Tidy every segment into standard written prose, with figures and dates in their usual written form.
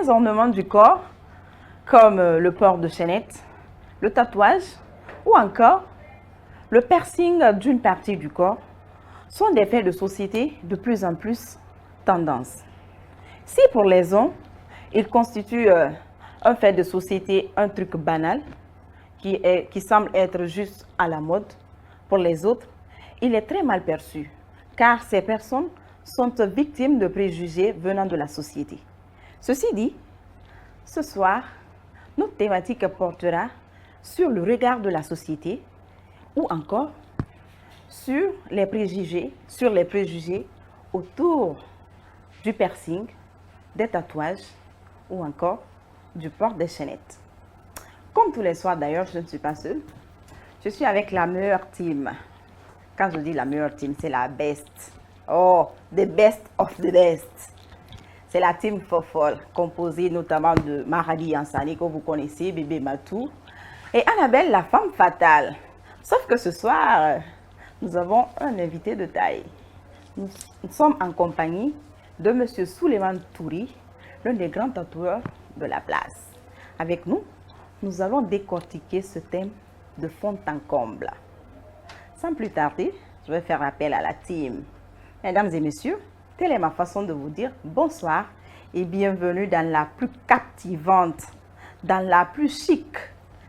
certains ornements du corps, comme le port de chaînettes, le tatouage ou encore le piercing d'une partie du corps, sont des faits de société de plus en plus tendance. Si pour les hommes, il constitue un fait de société, un truc banal, qui semble être juste à la mode, pour les autres, il est très mal perçu, car ces personnes sont victimes de préjugés venant de la société. Ceci dit, ce soir, notre thématique portera sur le regard de la société ou encore sur les préjugés autour du piercing, des tatouages ou encore du port des chaînettes. Comme tous les soirs d'ailleurs, je ne suis pas seule. Je suis avec la meilleure team. Quand je dis la meilleure team, c'est la best. Oh, the best of the best. C'est la team Fofol, composée notamment de Maradi Yansani, que vous connaissez, Bébé Matou, et Annabelle, la femme fatale. Sauf que ce soir, nous avons un invité de taille. Nous sommes en compagnie de M. Souleymane Touré, l'un des grands tatoueurs de la place. Avec nous, nous allons décortiquer ce thème de fond en comble. Sans plus tarder, je vais faire appel à la team. Mesdames et messieurs, telle est ma façon de vous dire bonsoir et bienvenue dans la plus captivante, dans la plus chic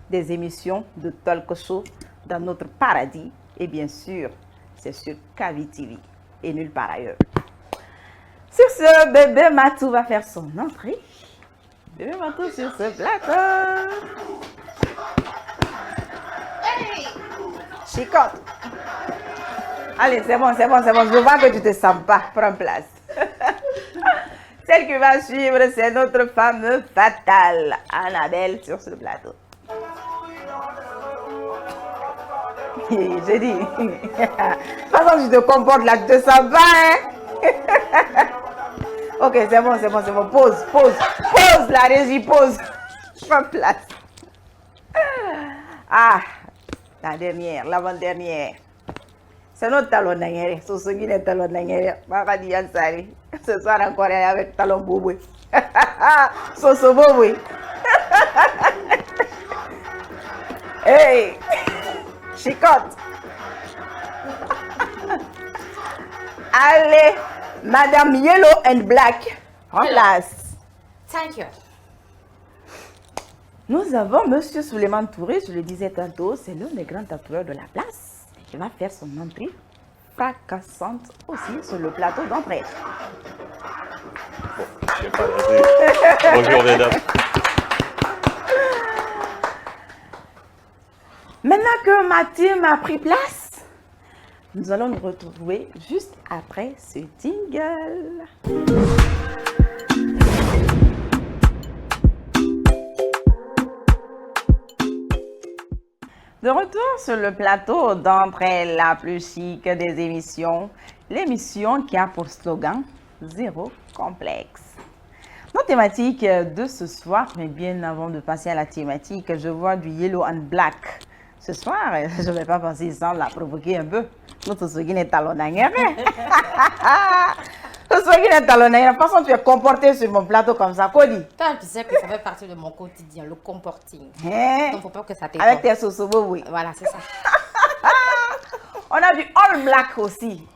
des émissions de talk show dans notre paradis. Et bien sûr, c'est sur Kavi TV et nulle part ailleurs. Sur ce, Bébé Matou va faire son entrée. Bébé Matou sur ce plateau. Hey! Chicotte. Allez, c'est bon. Je vois que tu te sens pas. Prends place. Celle qui va suivre, c'est notre femme fatale, Annabelle, sur ce plateau. J'ai dit. Façon que tu te comportes là, tu te sens pas, hein? Ok, c'est bon. Pause, la régie, pause. Prends place. Ah, la dernière, l'avant-dernière. C'est notre talon d'angéré. Sosogi n'est talon d'angéré. Maradi Yansari. Ce soir encore avec talon bouboué. Soso bouboué. Hey, chicotte. Allez, Madame Yellow and Black, en place. Thank you. Nous avons Monsieur Souleymane Touré, je le disais tantôt, c'est l'un des grands tatoueurs de la place. Il va faire son entrée fracassante aussi sur le plateau d'entrée. Bonjour mesdames. Maintenant que ma team a pris place, nous allons nous retrouver juste après ce jingle. De retour sur le plateau d'entrée la plus chic des émissions, l'émission qui a pour slogan « Zéro complexe ». Notre thématique de ce soir, mais bien avant de passer à la thématique, je vois du Yellow and Black. Ce soir, je ne vais pas passer sans la provoquer un peu. Notre Sosogi est talonnée. Sosogi est talonnée. La façon dont tu es comporté sur mon plateau comme ça, Cody. Toi, tu sais que ça fait partie de mon quotidien, le comporting. Donc, il ne faut pas que ça t'étonne. Avec tes sosobos, oui. Voilà, c'est ça. On a du all black aussi.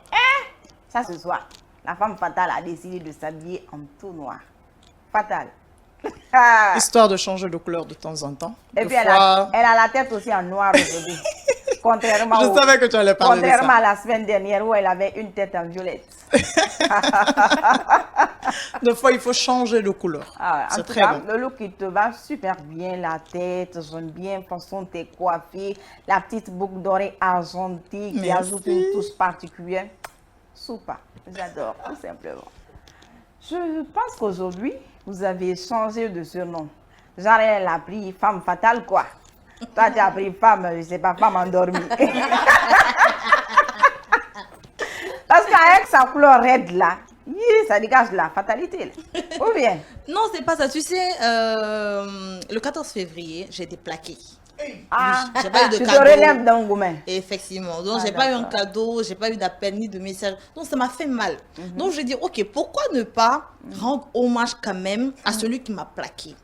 Ça, ce soir, la femme fatale a décidé de s'habiller en tout noir. Fatale. Histoire de changer de couleur de temps en temps. Et puis, elle a la tête aussi en noir aujourd'hui. Contrairement Je savais que tu allais parler de ça. Contrairement à la semaine dernière où elle avait une tête en violette. Des fois, il faut changer de couleur. Ah, c'est en tout très cas, bon. le look, il te va super bien, la tête, j'aime bien la façon de t'es coiffée, la petite boucle dorée argentée qui Merci. ajoute une touche particulière. Super, j'adore, tout simplement. Je pense qu'aujourd'hui, vous avez changé de surnom. Genre, elle a pris femme fatale, quoi. Toi, tu as pris femme, je sais pas, femme endormie. Parce qu'avec sa couleur raide là, ça dégage la fatalité. Là. Ou bien? Non, c'est pas ça. Tu sais, le 14 février, j'ai été plaquée. Ah, j'ai pas eu de tu te cadeau. relèves d'un gourmet. Effectivement. Donc, Ah, j'ai pas eu un d'accord. cadeau, j'ai pas eu d'appel ni de message. Donc, ça m'a fait mal. Donc, je dis, ok, pourquoi ne pas rendre hommage quand même à celui qui m'a plaqué?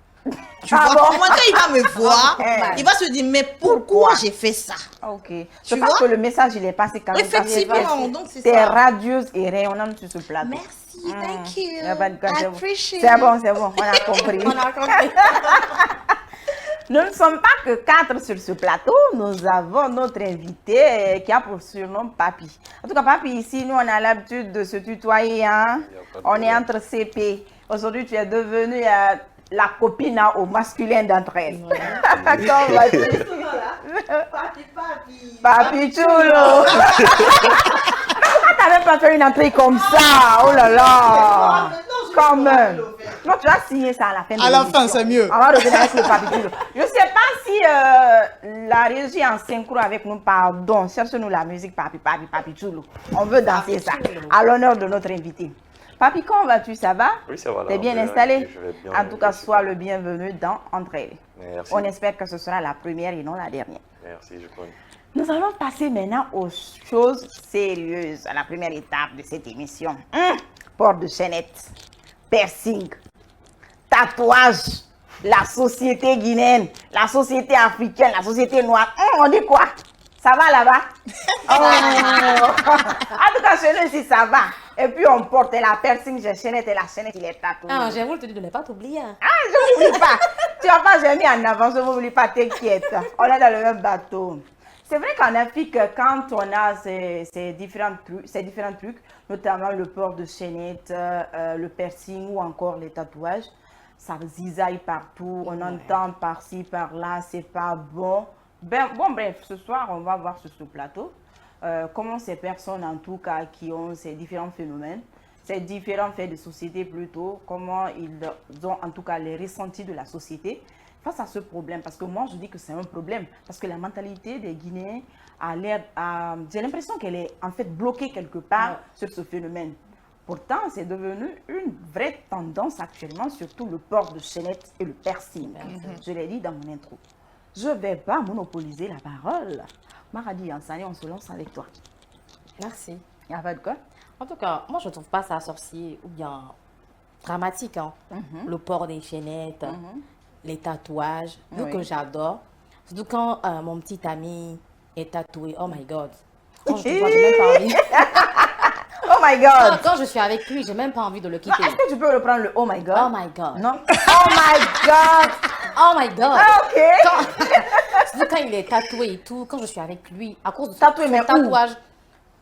Tu Ah vois, bon? au moins, quand il va me voir, Eh. il va se dire, mais pourquoi j'ai fait ça? Ok. Tu Je vois? pense que le message, il est passé quand même. Effectivement, donc c'est T'es ça. radieuse et rayonnante sur ce plateau. Merci, thank you. Y a pas de quoi, I c'est bon. appreciate C'est it. bon, on a compris. On a compris. Nous ne sommes pas que 4 sur ce plateau. Nous avons notre invité qui a pour surnom Papi. En tout cas, Papi, ici, nous, on a l'habitude de se tutoyer. Hein? On est entre CP. Aujourd'hui, tu es devenue la copine au masculin d'entre elles. Comment vas-tu? Papi Chulo. T'as même pas fait une entrée comme ça. Oh là là. Quand même. Non, tu vas signer ça à la fin de À la l'émission. fin, c'est mieux. On va revenir avec le Papi Chulo. Je ne sais pas si la régie est en synchro avec nous. Pardon, cherche-nous la musique Papi Chulo. On veut danser ça à l'honneur de notre invité. Papi, comment vas-tu? Ça va? Oui, ça va. T'es bien là, installé? je vais bien, En tout cas, je suis sois bien. le bienvenu dans Entre elles. Merci. On espère que ce sera la première et non la dernière. Merci, je connais. Nous allons passer maintenant aux choses sérieuses, à la première étape de cette émission. Port de chaînette, piercing, tatouage, la société guinéenne, la société africaine, la société noire. On dit quoi? Ça va là-bas? Oh. En tout cas, chez nous ici, ça va. Et puis, on porte la piercing, j'ai chaînette et la chaînette, il est tatoué. Ah, j'ai voulu te dire de ne pas t'oublier. Ah, je n'oublie pas. Tu vas pas, j'ai mis en avant, je n'oublie pas, t'inquiète. On est dans le même bateau. C'est vrai qu'en Afrique, quand on a ces différents trucs, notamment le port de chaînette, le piercing ou encore les tatouages, ça zizaille partout, on entend par-ci, par-là, c'est pas bon. Bref, ce soir, on va voir sur ce plateau comment ces personnes, en tout cas, qui ont ces différents phénomènes, ces différents faits de société plutôt, comment ils ont en tout cas les ressentis de la société face à ce problème. Parce que moi, je dis que c'est un problème. Parce que la mentalité des Guinéens a l'air, j'ai l'impression qu'elle est en fait bloquée quelque part sur ce phénomène. Pourtant, c'est devenu une vraie tendance actuellement, surtout le port de chaînette et le piercing. Je l'ai dit dans mon intro. Je ne vais pas monopoliser la parole. Maradi Yansani, on se lance avec toi. Merci. Il y a pas de quoi? En tout cas, moi, je ne trouve pas ça sorcier ou bien dramatique. Hein. Le port des chaînettes, les tatouages, vu que j'adore. Surtout quand mon petit ami est tatoué. Oh my God. Quand je te vois, j'ai même pas envie. Oh my God. Quand je suis avec lui, j'ai même pas envie de le quitter. Est-ce que tu peux reprendre le oh my God? Oh my God. Non? Oh my God. Oh my God. Ah, ok. Surtout quand il est tatoué et tout, quand je suis avec lui, à cause de Tatoué, mais son où? tatouage,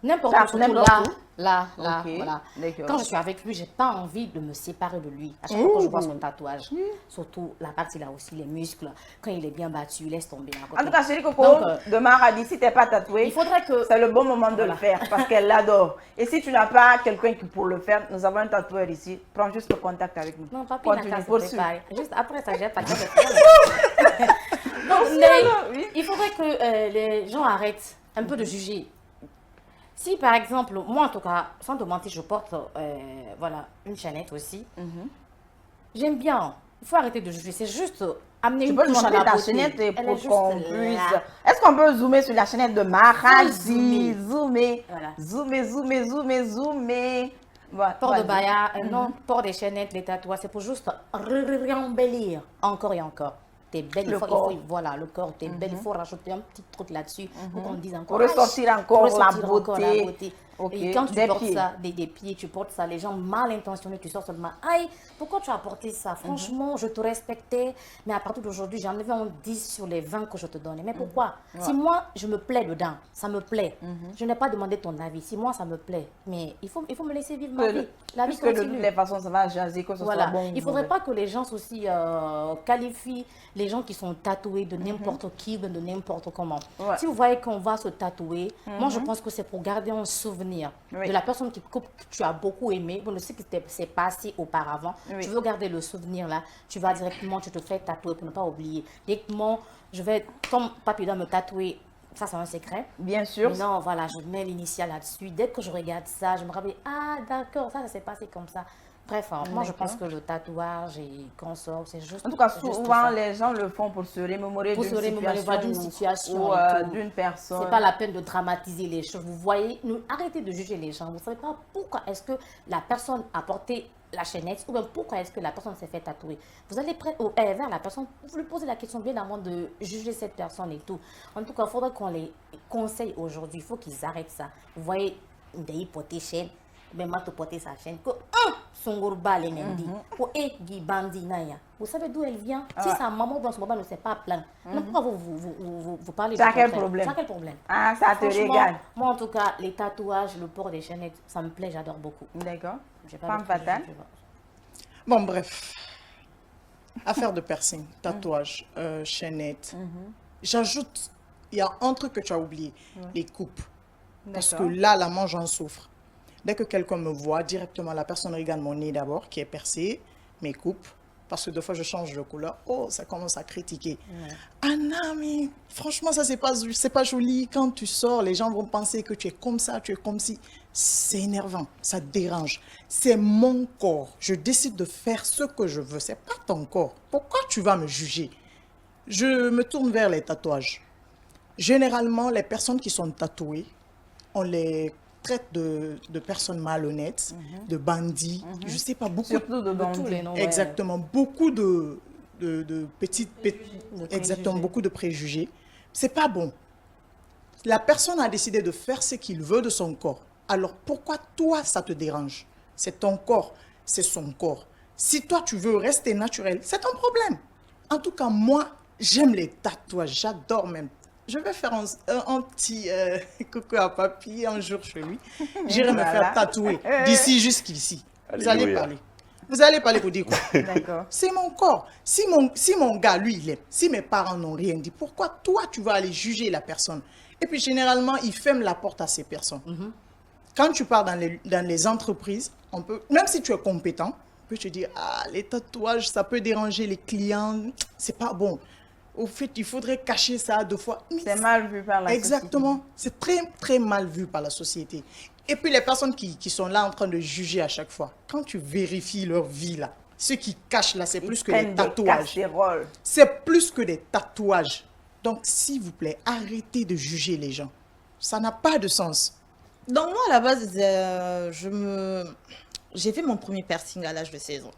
n'importe où, surtout N'importe là, où? là, Ok, voilà. d'accord. Quand je suis avec lui, j'ai pas envie de me séparer de lui. À chaque fois que je vois son tatouage, surtout la partie là aussi, les muscles, quand il est bien battu, laisse tomber. En tout cas, chérie Coco, Donc, de Maradi, si tu n'es pas tatoué, il faudrait que... c'est le bon moment de Voilà. le faire parce qu'elle l'adore. Et si tu n'as pas quelqu'un qui pour le faire, nous avons un tatoueur ici. Prends juste le contact avec nous. Non, papi n'a Continue, qu'à se poursuis. préparer. Juste après ça, j'ai pas de Donc, oui. il faudrait que les gens arrêtent un peu de juger. Si par exemple, moi en tout cas, sans te mentir, je porte voilà, une chaînette aussi. J'aime bien. Il faut arrêter de juger. C'est juste amener Tu une peux nous touche à montrer la ta beauté. chaînette Elle est pour juste qu'on là. puisse... Est-ce qu'on peut zoomer sur la chaînette de Maradi? zoomer. Zoomer. Voilà. Zoomer. Voilà, Port de vas-y. baya, non, port des chaînettes, les tatouages, c'est pour juste réembellir encore et encore. T'es belle, Le corps. voilà, le corps, t'es belle, il faut rajouter un petit truc là-dessus pour qu'on dise encore. Pour ressortir encore la encore la beauté. beauté. Ok. Et quand tu Des portes pieds. ça, des pieds, tu portes ça, les gens mal intentionnés, tu sors seulement, aïe, pourquoi tu as porté ça? Franchement, je te respectais, mais à partir d'aujourd'hui, j'en avais un 10 sur les 20 que je te donnais. Mais pourquoi? Si moi, je me plais dedans, ça me plaît. Je n'ai pas demandé ton avis. Si moi, ça me plaît, mais il faut me laisser vivre ma vie. La vie Puisque de toutes continue. les façons, ça va jaser, que ce Voilà. soit bon ou Il ne faudrait mauvais. pas que les gens aussi qualifient les gens qui sont tatoués de n'importe qui, de n'importe comment. Ouais. Si vous voyez qu'on va se tatouer, moi je pense que c'est pour garder un souvenir Oui. de la personne que tu as beaucoup aimé, bon, de ce qui s'est passé auparavant. Oui. Tu veux garder le souvenir là, tu vas directement, tu te fais tatouer pour ne pas oublier. Directement, je vais, comme Papi doit me tatouer, ça c'est un secret. Bien sûr. Mais non, voilà, je mets l'initiale là-dessus. Dès que je regarde ça, je me rappelle, ah d'accord, ça s'est passé comme ça. Bref, hein, moi je pense que le tatouage et consort, c'est juste. En tout cas, juste souvent, ça. les gens le font pour se remémorer Pour se remémorer d'une ou situation et tout. d'une personne. C'est pas la peine de dramatiser les choses. Vous voyez, arrêtez de juger les gens. Vous ne savez pas pourquoi est-ce que la personne a porté la chaînette ou bien pourquoi est-ce que la personne s'est fait tatouer. Vous allez vers la personne, vous lui posez la question bien avant de juger cette personne et tout. En tout cas, il faudrait qu'on les conseille aujourd'hui. Il faut qu'ils arrêtent ça. Vous voyez, des porter chaîne, même te porter sa chaîne. Que Songorba les mendi. Vous savez d'où elle vient? Si sa maman dans ce moment ne sait pas plaindre, pourquoi vous parlez de ça a quel contraire? problème? Ça a quel problème? Ah, ça te Franchement, regarde. moi en tout cas, les tatouages, le port des chaînettes, ça me plaît, j'adore beaucoup. D'accord. J'ai pas Femme d'autre fatale. préjugés, Bon, bref. Affaire de piercing, tatouage, chaînette. J'ajoute, il y a un truc que tu as oublié, les coupes. Parce que D'accord. là, la main, j'en souffre. Dès que quelqu'un me voit, directement, la personne regarde mon nez d'abord, qui est percé, mes coupes. Parce que des fois, je change de couleur. Oh, ça commence à critiquer. Anna, mais franchement, ça, c'est pas joli. Quand tu sors, les gens vont penser que tu es comme ça, tu es comme si. C'est énervant, ça te dérange. C'est mon corps. Je décide de faire ce que je veux. C'est pas ton corps. Pourquoi tu vas me juger? Je me tourne vers les tatouages. Généralement, les personnes qui sont tatouées, on les traite de personnes malhonnêtes, de bandits. Je sais pas, beaucoup. Surtout de De tous les bandits. noms. Exactement, beaucoup de petites, De exactement, préjugés. beaucoup de préjugés. C'est pas bon. La personne a décidé de faire ce qu'il veut de son corps. Alors pourquoi toi ça te dérange? C'est ton corps, c'est son corps. Si toi tu veux rester naturel, c'est ton problème. En tout cas, moi, j'aime les tatouages, j'adore même. Je vais faire un petit coucou à papy un jour chez lui. J'irai me Voilà. faire tatouer d'ici jusqu'ici. Vous allez Alléluia. parler. Vous allez parler pour dire quoi? D'accord. C'est mon corps. Si mon gars, lui, il aime, si mes parents n'ont rien dit, pourquoi toi, tu vas aller juger la personne? Et puis, généralement, ils ferment la porte à ces personnes. Quand tu pars dans les entreprises, on peut, même si tu es compétent, on peut te dire, ah, les tatouages, ça peut déranger les clients, c'est pas bon. Au fait, il faudrait cacher ça 2 fois. Mais C'est mal vu par la exactement. C'est très, très mal vu par la société. Et puis les personnes qui sont là en train de juger à chaque fois, quand tu vérifies leur vie là, ceux qui cachent là, c'est plus que les tatouages. C'est plus que des tatouages. Donc, s'il vous plaît, arrêtez de juger les gens. Ça n'a pas de sens. Donc moi, à la base, j'ai fait mon premier piercing à l'âge de 16 ans.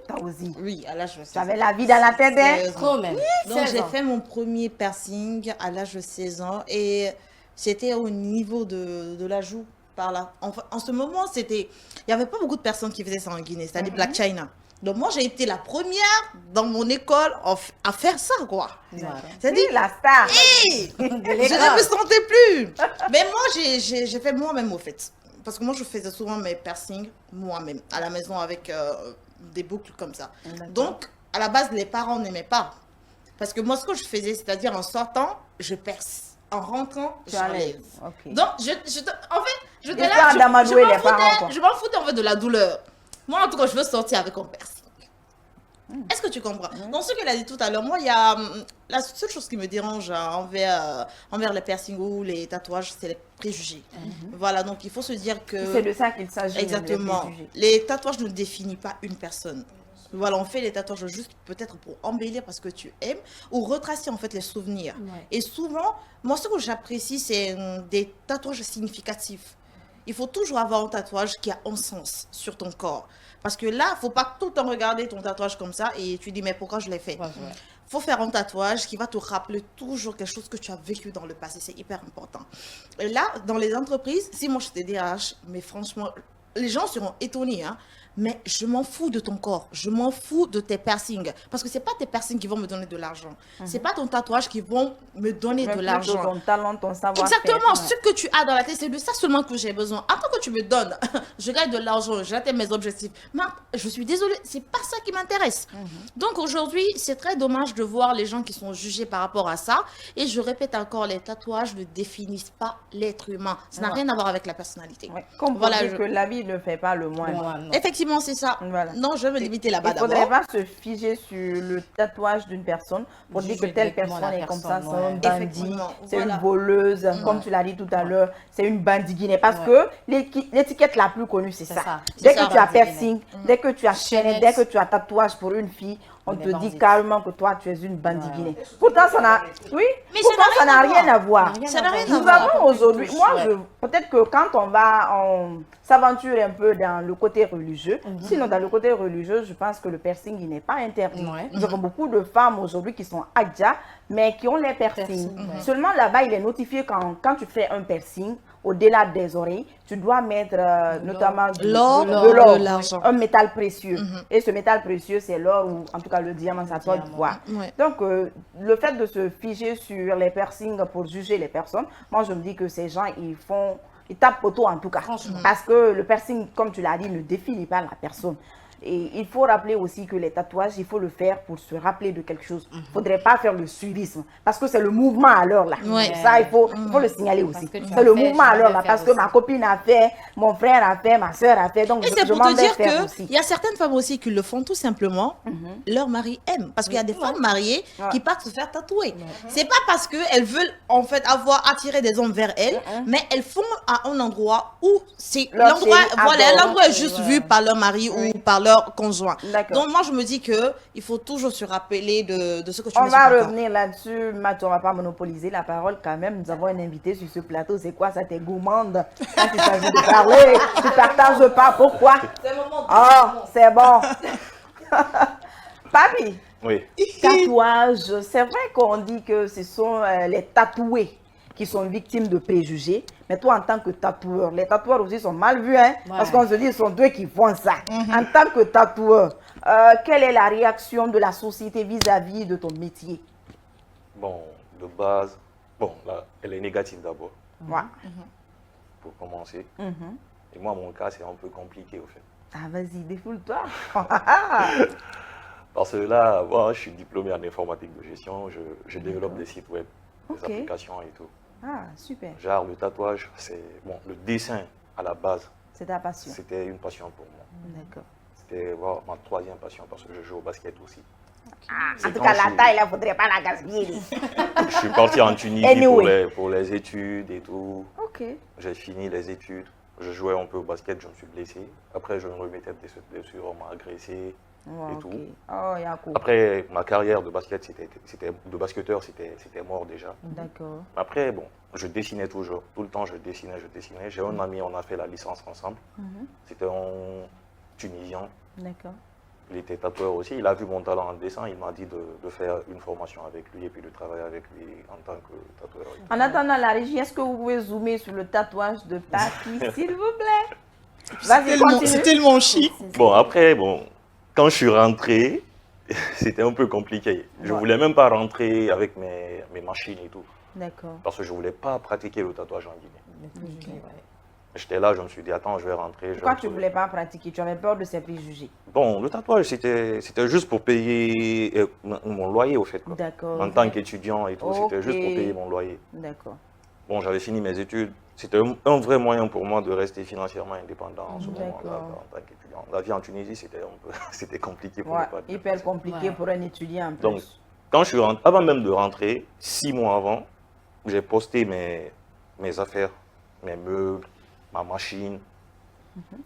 Toi aussi. Oui, à l'âge de 16 Tu ans. avais la vie dans la tête, hein? 16 ans. Trop même. Donc 16 j'ai ans. fait mon premier piercing à l'âge de 16 ans et c'était au niveau de la joue par là. En ce moment, il n'y avait pas beaucoup de personnes qui faisaient ça en Guinée, c'est-à-dire Black China. Donc moi, j'ai été la première dans mon école à faire ça, quoi. Voilà. C'est-à-dire, Oui, la star. hey, je ne me sentais plus. Mais moi, j'ai fait moi-même, au fait. Parce que moi, je faisais souvent mes piercings moi-même, à la maison, avec des boucles comme ça. Donc, à la base, les parents n'aimaient pas. Parce que moi, ce que je faisais, c'est-à-dire en sortant, je perce. En rentrant, Tu enlèves. j'enlève. Ok. Donc, en fait, je Et toi, d'amadouer les parents, quoi. je m'en foutais en fait de la douleur. Moi, en tout cas, je veux sortir avec un piercing. Est-ce que tu comprends? Dans ce qu'elle a dit tout à l'heure, moi, il y a la seule chose qui me dérange envers les piercings ou les tatouages, c'est les préjugés. Voilà, donc il faut se dire que... C'est de ça qu'il s'agit. Exactement. les préjugés. Les tatouages ne définissent pas une personne. Voilà, on fait les tatouages juste peut-être pour embellir parce que tu aimes ou retracer en fait les souvenirs. Ouais. Et souvent, moi ce que j'apprécie, c'est des tatouages significatifs. Il faut toujours avoir un tatouage qui a un sens sur ton corps. Parce que là, il ne faut pas tout le temps regarder ton tatouage comme ça et tu dis mais pourquoi je l'ai fait? Ouais, ouais. Faut faire un tatouage qui va te rappeler toujours quelque chose que tu as vécu dans le passé. C'est hyper important. Et là, dans les entreprises, si moi je te DRH, mais franchement, les gens seront étonnés, hein, mais je m'en fous de ton corps. Je m'en fous de tes piercings. Parce que ce n'est pas tes piercings qui vont me donner de l'argent. Ce n'est pas ton tatouage qui vont me donner Mais de plutôt l'argent. ton talent, ton savoir-faire. Exactement, ce que tu as dans la tête, c'est de ça seulement que j'ai besoin. Attends que tu me donnes, je gagne de l'argent, j'atteins mes objectifs. Mais je suis désolée, c'est pas ça qui m'intéresse. Donc aujourd'hui, c'est très dommage de voir les gens qui sont jugés par rapport à ça. Et je répète encore, les tatouages ne définissent pas l'être humain. Ça n'a Ouais. rien à voir avec la personnalité. Ouais. Comme Voilà, voilà, que l'habit ne fait pas le moine. Ouais, non. Effectivement. Effectivement, c'est ça. Voilà. Non, je vais me limiter là-bas Il ne faudrait d'abord. pas se figer sur le tatouage d'une personne pour dire que Juger telle directement personne la est comme ça, personne, c'est un ouais. bandit, Effectivement, c'est voilà. une voleuse, comme tu l'as dit tout à l'heure, c'est une bandiguinée. Parce que l'étiquette la plus connue, c'est ça. ça. Dès C'est que ça, tu as bandiguinée. piercing, dès que tu as chaînette, dès que tu as tatouage pour une fille, on On te est dit bandit. carrément que toi, tu es une bandiguinée. Pourtant, ça n'a oui, Mais pourtant, ça n'a rien à voir. Ça n'a rien à Nous voir. avons aujourd'hui, moi, peut-être que quand on s'aventure un peu dans le côté religieux, sinon dans le côté religieux, je pense que le piercing, il n'est pas interdit. Ouais. Nous avons beaucoup de femmes aujourd'hui qui sont adja, mais qui ont les piercings. Seulement là-bas, il est notifié quand tu fais un piercing, au-delà des oreilles, tu dois mettre notamment L'or, de de l'argent. un métal précieux. Et ce métal précieux, c'est l'or ou en tout cas le diamant, ça doit voir. Ouais. Donc, le fait de se figer sur les piercings pour juger les personnes, moi je me dis que ces gens, ils tapent poteau en tout cas. Parce que le piercing, comme tu l'as dit, ne définit pas la personne. Et il faut rappeler aussi que les tatouages, il faut le faire pour se rappeler de quelque chose. Il ne faudrait pas faire le suivisme. Parce que c'est le mouvement à l'heure là. Ouais. Ça, il faut le signaler aussi. que tu C'est as le fait, mouvement tu à l'heure dois là. le Parce faire que ma aussi. copine a fait, mon frère a fait, ma soeur a fait. Donc, Et c'est je pour m'en te vais dire faire que aussi. il y a certaines femmes aussi qui le font tout simplement. Leur mari aime. Parce qu'il y a des femmes mariées qui partent se faire tatouer. C'est pas parce qu'elles veulent en fait avoir attiré des hommes vers elles, mais elles font à un endroit où c'est Leur l'endroit, chéri voilà, adore. l'endroit est juste vu par leur mari ou par leur conjoint. D'accord. Donc moi je me dis que il faut toujours se rappeler de ce que tu On mets sur va ton corps. revenir là-dessus. Mathieu, on ne va pas monopoliser la parole quand même. Nous avons un invité sur ce plateau. C'est quoi ça? T'es gourmande. Quand il s'agit de parler, tu ne partages pas. Pourquoi? Oh, c'est bon. Papi, Oui. tatouage. C'est vrai qu'on dit que ce sont les tatoués qui sont victimes de préjugés. Mais toi, en tant que tatoueur, les tatoueurs aussi sont mal vus, hein? Parce qu'on se dit, ce sont deux qui font ça. En tant que tatoueur, quelle est la réaction de la société vis-à-vis de ton métier? Bon, de base, bon, là, elle est négative d'abord, Ouais. pour commencer. Et moi, mon cas, c'est un peu compliqué, au fait. Ah, vas-y, défoule-toi. Parce que là, moi, je suis diplômé en informatique de gestion, je développe des sites web, des Ok. applications et tout. Ah, super. Genre, le tatouage, c'est, bon, le dessin, à la base, C'est ta passion. c'était une passion pour moi. D'accord. C'était voilà, ma troisième passion, parce que je joue au basket aussi. En C'est tout quand cas, je la suis- taille, là, il ne faudrait pas la gaspiller. Je suis parti en Tunisie Anyway. pour les études et tout. Ok. J'ai fini les études. Je jouais un peu au basket, je me suis blessé. Après, je me remettais de cette blessure, on m'a agressé Ouais, et ok. tout. Oh, Yakou. Après, ma carrière de basket, de basketteur, c'était mort déjà. D'accord. Après, bon, je dessinais toujours. Tout le temps, je dessinais. J'ai un ami, on a fait la licence ensemble. C'était un Tunisien. D'accord. Il était tatoueur aussi. Il a vu mon talent en dessin. Il m'a dit de faire une formation avec lui et puis de travailler avec lui en tant que tatoueur. En attendant la régie, est-ce que vous pouvez zoomer sur le tatouage de Papi, s'il vous plaît? Vas-y, C'est continue. tellement chic. Bon, après, bon, quand je suis rentré, c'était un peu compliqué. Je ne voulais même pas rentrer avec mes machines et tout. D'accord. Parce que je ne voulais pas pratiquer le tatouage en Guinée. Ouais. J'étais là, je me suis dit, attends, je vais rentrer. Pourquoi tu ne voulais pas pratiquer? Tu avais peur de ces préjugés? Bon, le tatouage, c'était juste pour payer mon loyer, au fait. Quoi. D'accord. En tant qu'étudiant et tout, c'était juste pour Ok. payer mon loyer. D'accord. Bon, j'avais fini mes études. C'était un vrai moyen pour moi de rester financièrement indépendant en ce moment-là, D'accord. en tant qu'étudiant. La vie en Tunisie, c'était compliqué pour Ouais, ne pas dire. hyper compliqué Ouais. pour un étudiant en plus. Donc, quand je suis rentré, avant même de rentrer, 6 mois avant, j'ai posté mes affaires, mes meubles, ma machine.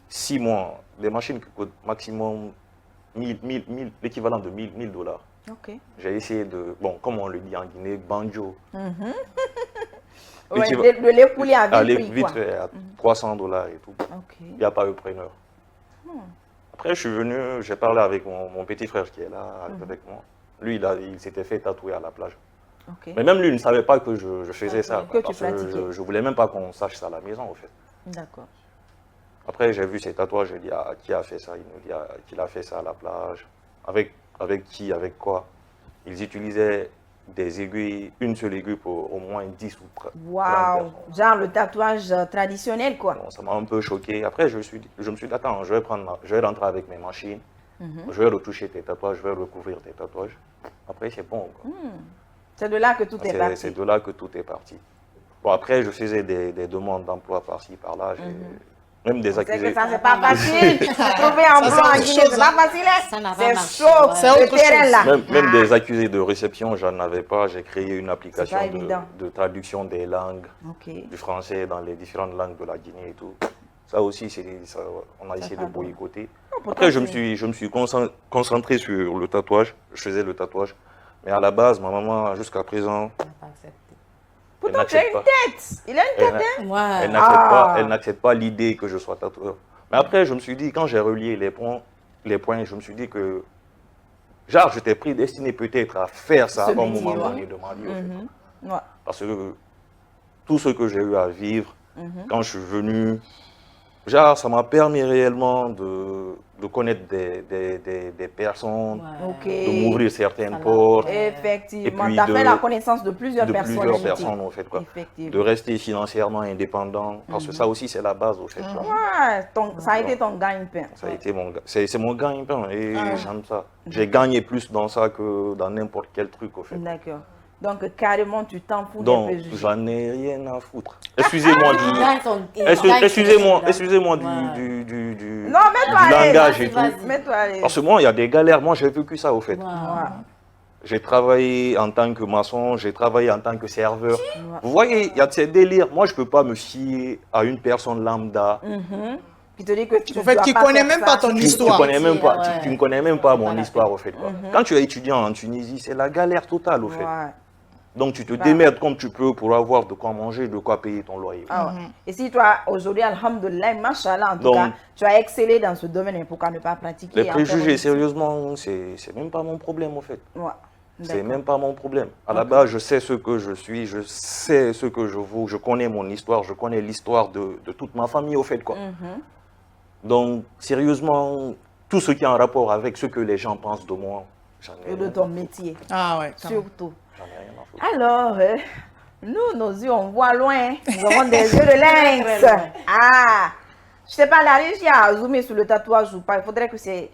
6 mois, des machines qui coûtent maximum l'équivalent de 1000 dollars. Ok. J'ai essayé de, bon, comme on le dit en Guinée, banjo. Ouais, tu vas- de l'écouler à Aller vil prix, vite quoi. fait à 300 dollars et tout. Ok. Il n'y a pas de preneur. Après, je suis venu, j'ai parlé avec mon petit frère qui est là avec moi. Lui, il s'était fait tatouer à la plage. Ok. Mais même lui, il ne savait pas que je faisais ça. Que tu parce que pratiquais. je ne voulais même pas qu'on sache ça à la maison, en fait. D'accord. Après, j'ai vu ses tatouages, j'ai dit, ah, qui a fait ça? Il me dit qu'il a fait ça à la plage. Avec qui? Avec quoi? Ils utilisaient des aiguilles, une seule aiguille pour au moins 10 ou 30 Waouh. personnes. Genre le tatouage traditionnel, quoi. Bon, ça m'a un peu choqué. Après, je me suis dit, attends, je vais rentrer avec mes machines. Je vais retoucher tes tatouages, je vais recouvrir tes tatouages. Après, c'est bon. Quoi. C'est de là que tout est C'est parti. de là que tout est parti. Bon, après, je faisais des demandes d'emploi par-ci, par-là. Même des C'est que accusés. ça, c'est pas facile. Trouver un c'est emploi en autre Guinée, chose, c'est pas facile. hein. Ça n'a pas C'est marché, chaud, ouais. C'est le autre terrain chose. là. Même des accusés de réception, j'en avais pas. J'ai créé une application pas évident. de traduction des langues, Ok. du français dans les différentes langues de la Guinée et tout. Ça aussi, on a essayé de pas bon. boycotter. pourtant, Après, je c'est- me suis concentré sur le tatouage. Je faisais le tatouage. Mais à la base, ma maman, jusqu'à présent, On n'a pas accepté. elle Pourtant, tu as n'accepte une pas. tête. Il a une tête, hein? Ouais. Elle n'accepte pas l'idée que je sois tatoueur. Mais après, je me suis dit, quand j'ai relié les points, je me suis dit que, genre, j'étais prédestiné peut-être à faire ça Ce à un métier, moment ouais. donné de ma vie. au fait. Mhm. Ouais. Parce que tout ce que j'ai eu à vivre, Mhm. quand je suis venu, genre, ça m'a permis réellement de connaître des personnes, Ok. de m'ouvrir certaines Ça l'a- portes, Effectivement, Et puis tu as fait de- la connaissance de plusieurs de personnes. plusieurs inutiles. personnes, en fait, quoi. De Effectivement. rester financièrement indépendant, parce que ça aussi, c'est la base, au fait. quoi. Ouais, ça a été ton gagne-pain. Ça a été c'est mon gagne-pain et j'aime ça. J'ai gagné plus dans ça que dans n'importe quel truc, au fait. D'accord. Donc, carrément, tu t'en fous des Donc, préjugés. j'en ai rien à foutre. Excusez-moi Il du... gagne son- il gagne son Excusez-moi Ouais. du Non, mets-toi à du l'aise. langage et Vas-y, tout. vas-y. Mets-toi à l'aise. Parce que moi, il y a des galères. Moi, j'ai vécu ça, au fait. Ouais. Ouais. J'ai travaillé en tant que maçon, j'ai travaillé en tant que serveur. Vous voyez, il y a de ces délires. Moi, je ne peux pas me fier à une personne lambda. Mhm. Qui te dit que tu En fait, dois qui pas connaît faire même ça. pas ton Tu histoire. connais même pas, Ouais. tu ne connais même pas mon Voilà. histoire, au fait. Quoi. Quand tu es étudiant en Tunisie, c'est la galère totale, au fait. Ouais. Donc, tu te Bah. démerdes comme tu peux pour avoir de quoi manger, de quoi payer ton loyer. Ah ouais. Et si toi, aujourd'hui, alhamdoulilah, machallah, en tout Donc- cas, tu as excellé dans ce domaine, et pourquoi ne pas pratiquer Les et en faire préjugés, un- sérieusement, c'est même pas mon problème, au fait. Ouais. C'est D'accord. même pas mon problème. À la base, je sais ce que je suis, je sais ce que je vaux, je connais mon histoire, je connais l'histoire de toute ma famille, au fait, quoi. Mhm. Donc, sérieusement, tout ce qui est en rapport avec ce que les gens pensent de moi, j'en ai Et de rien, ton métier, Ah ouais, quand même. surtout. j'en ai rien à foutre. Alors, nous, nos yeux, on voit loin. Nous avons des yeux de Très lynx. loin. Ah, je sais pas, la régie a zoomé sur le tatouage ou pas. Il faudrait que ces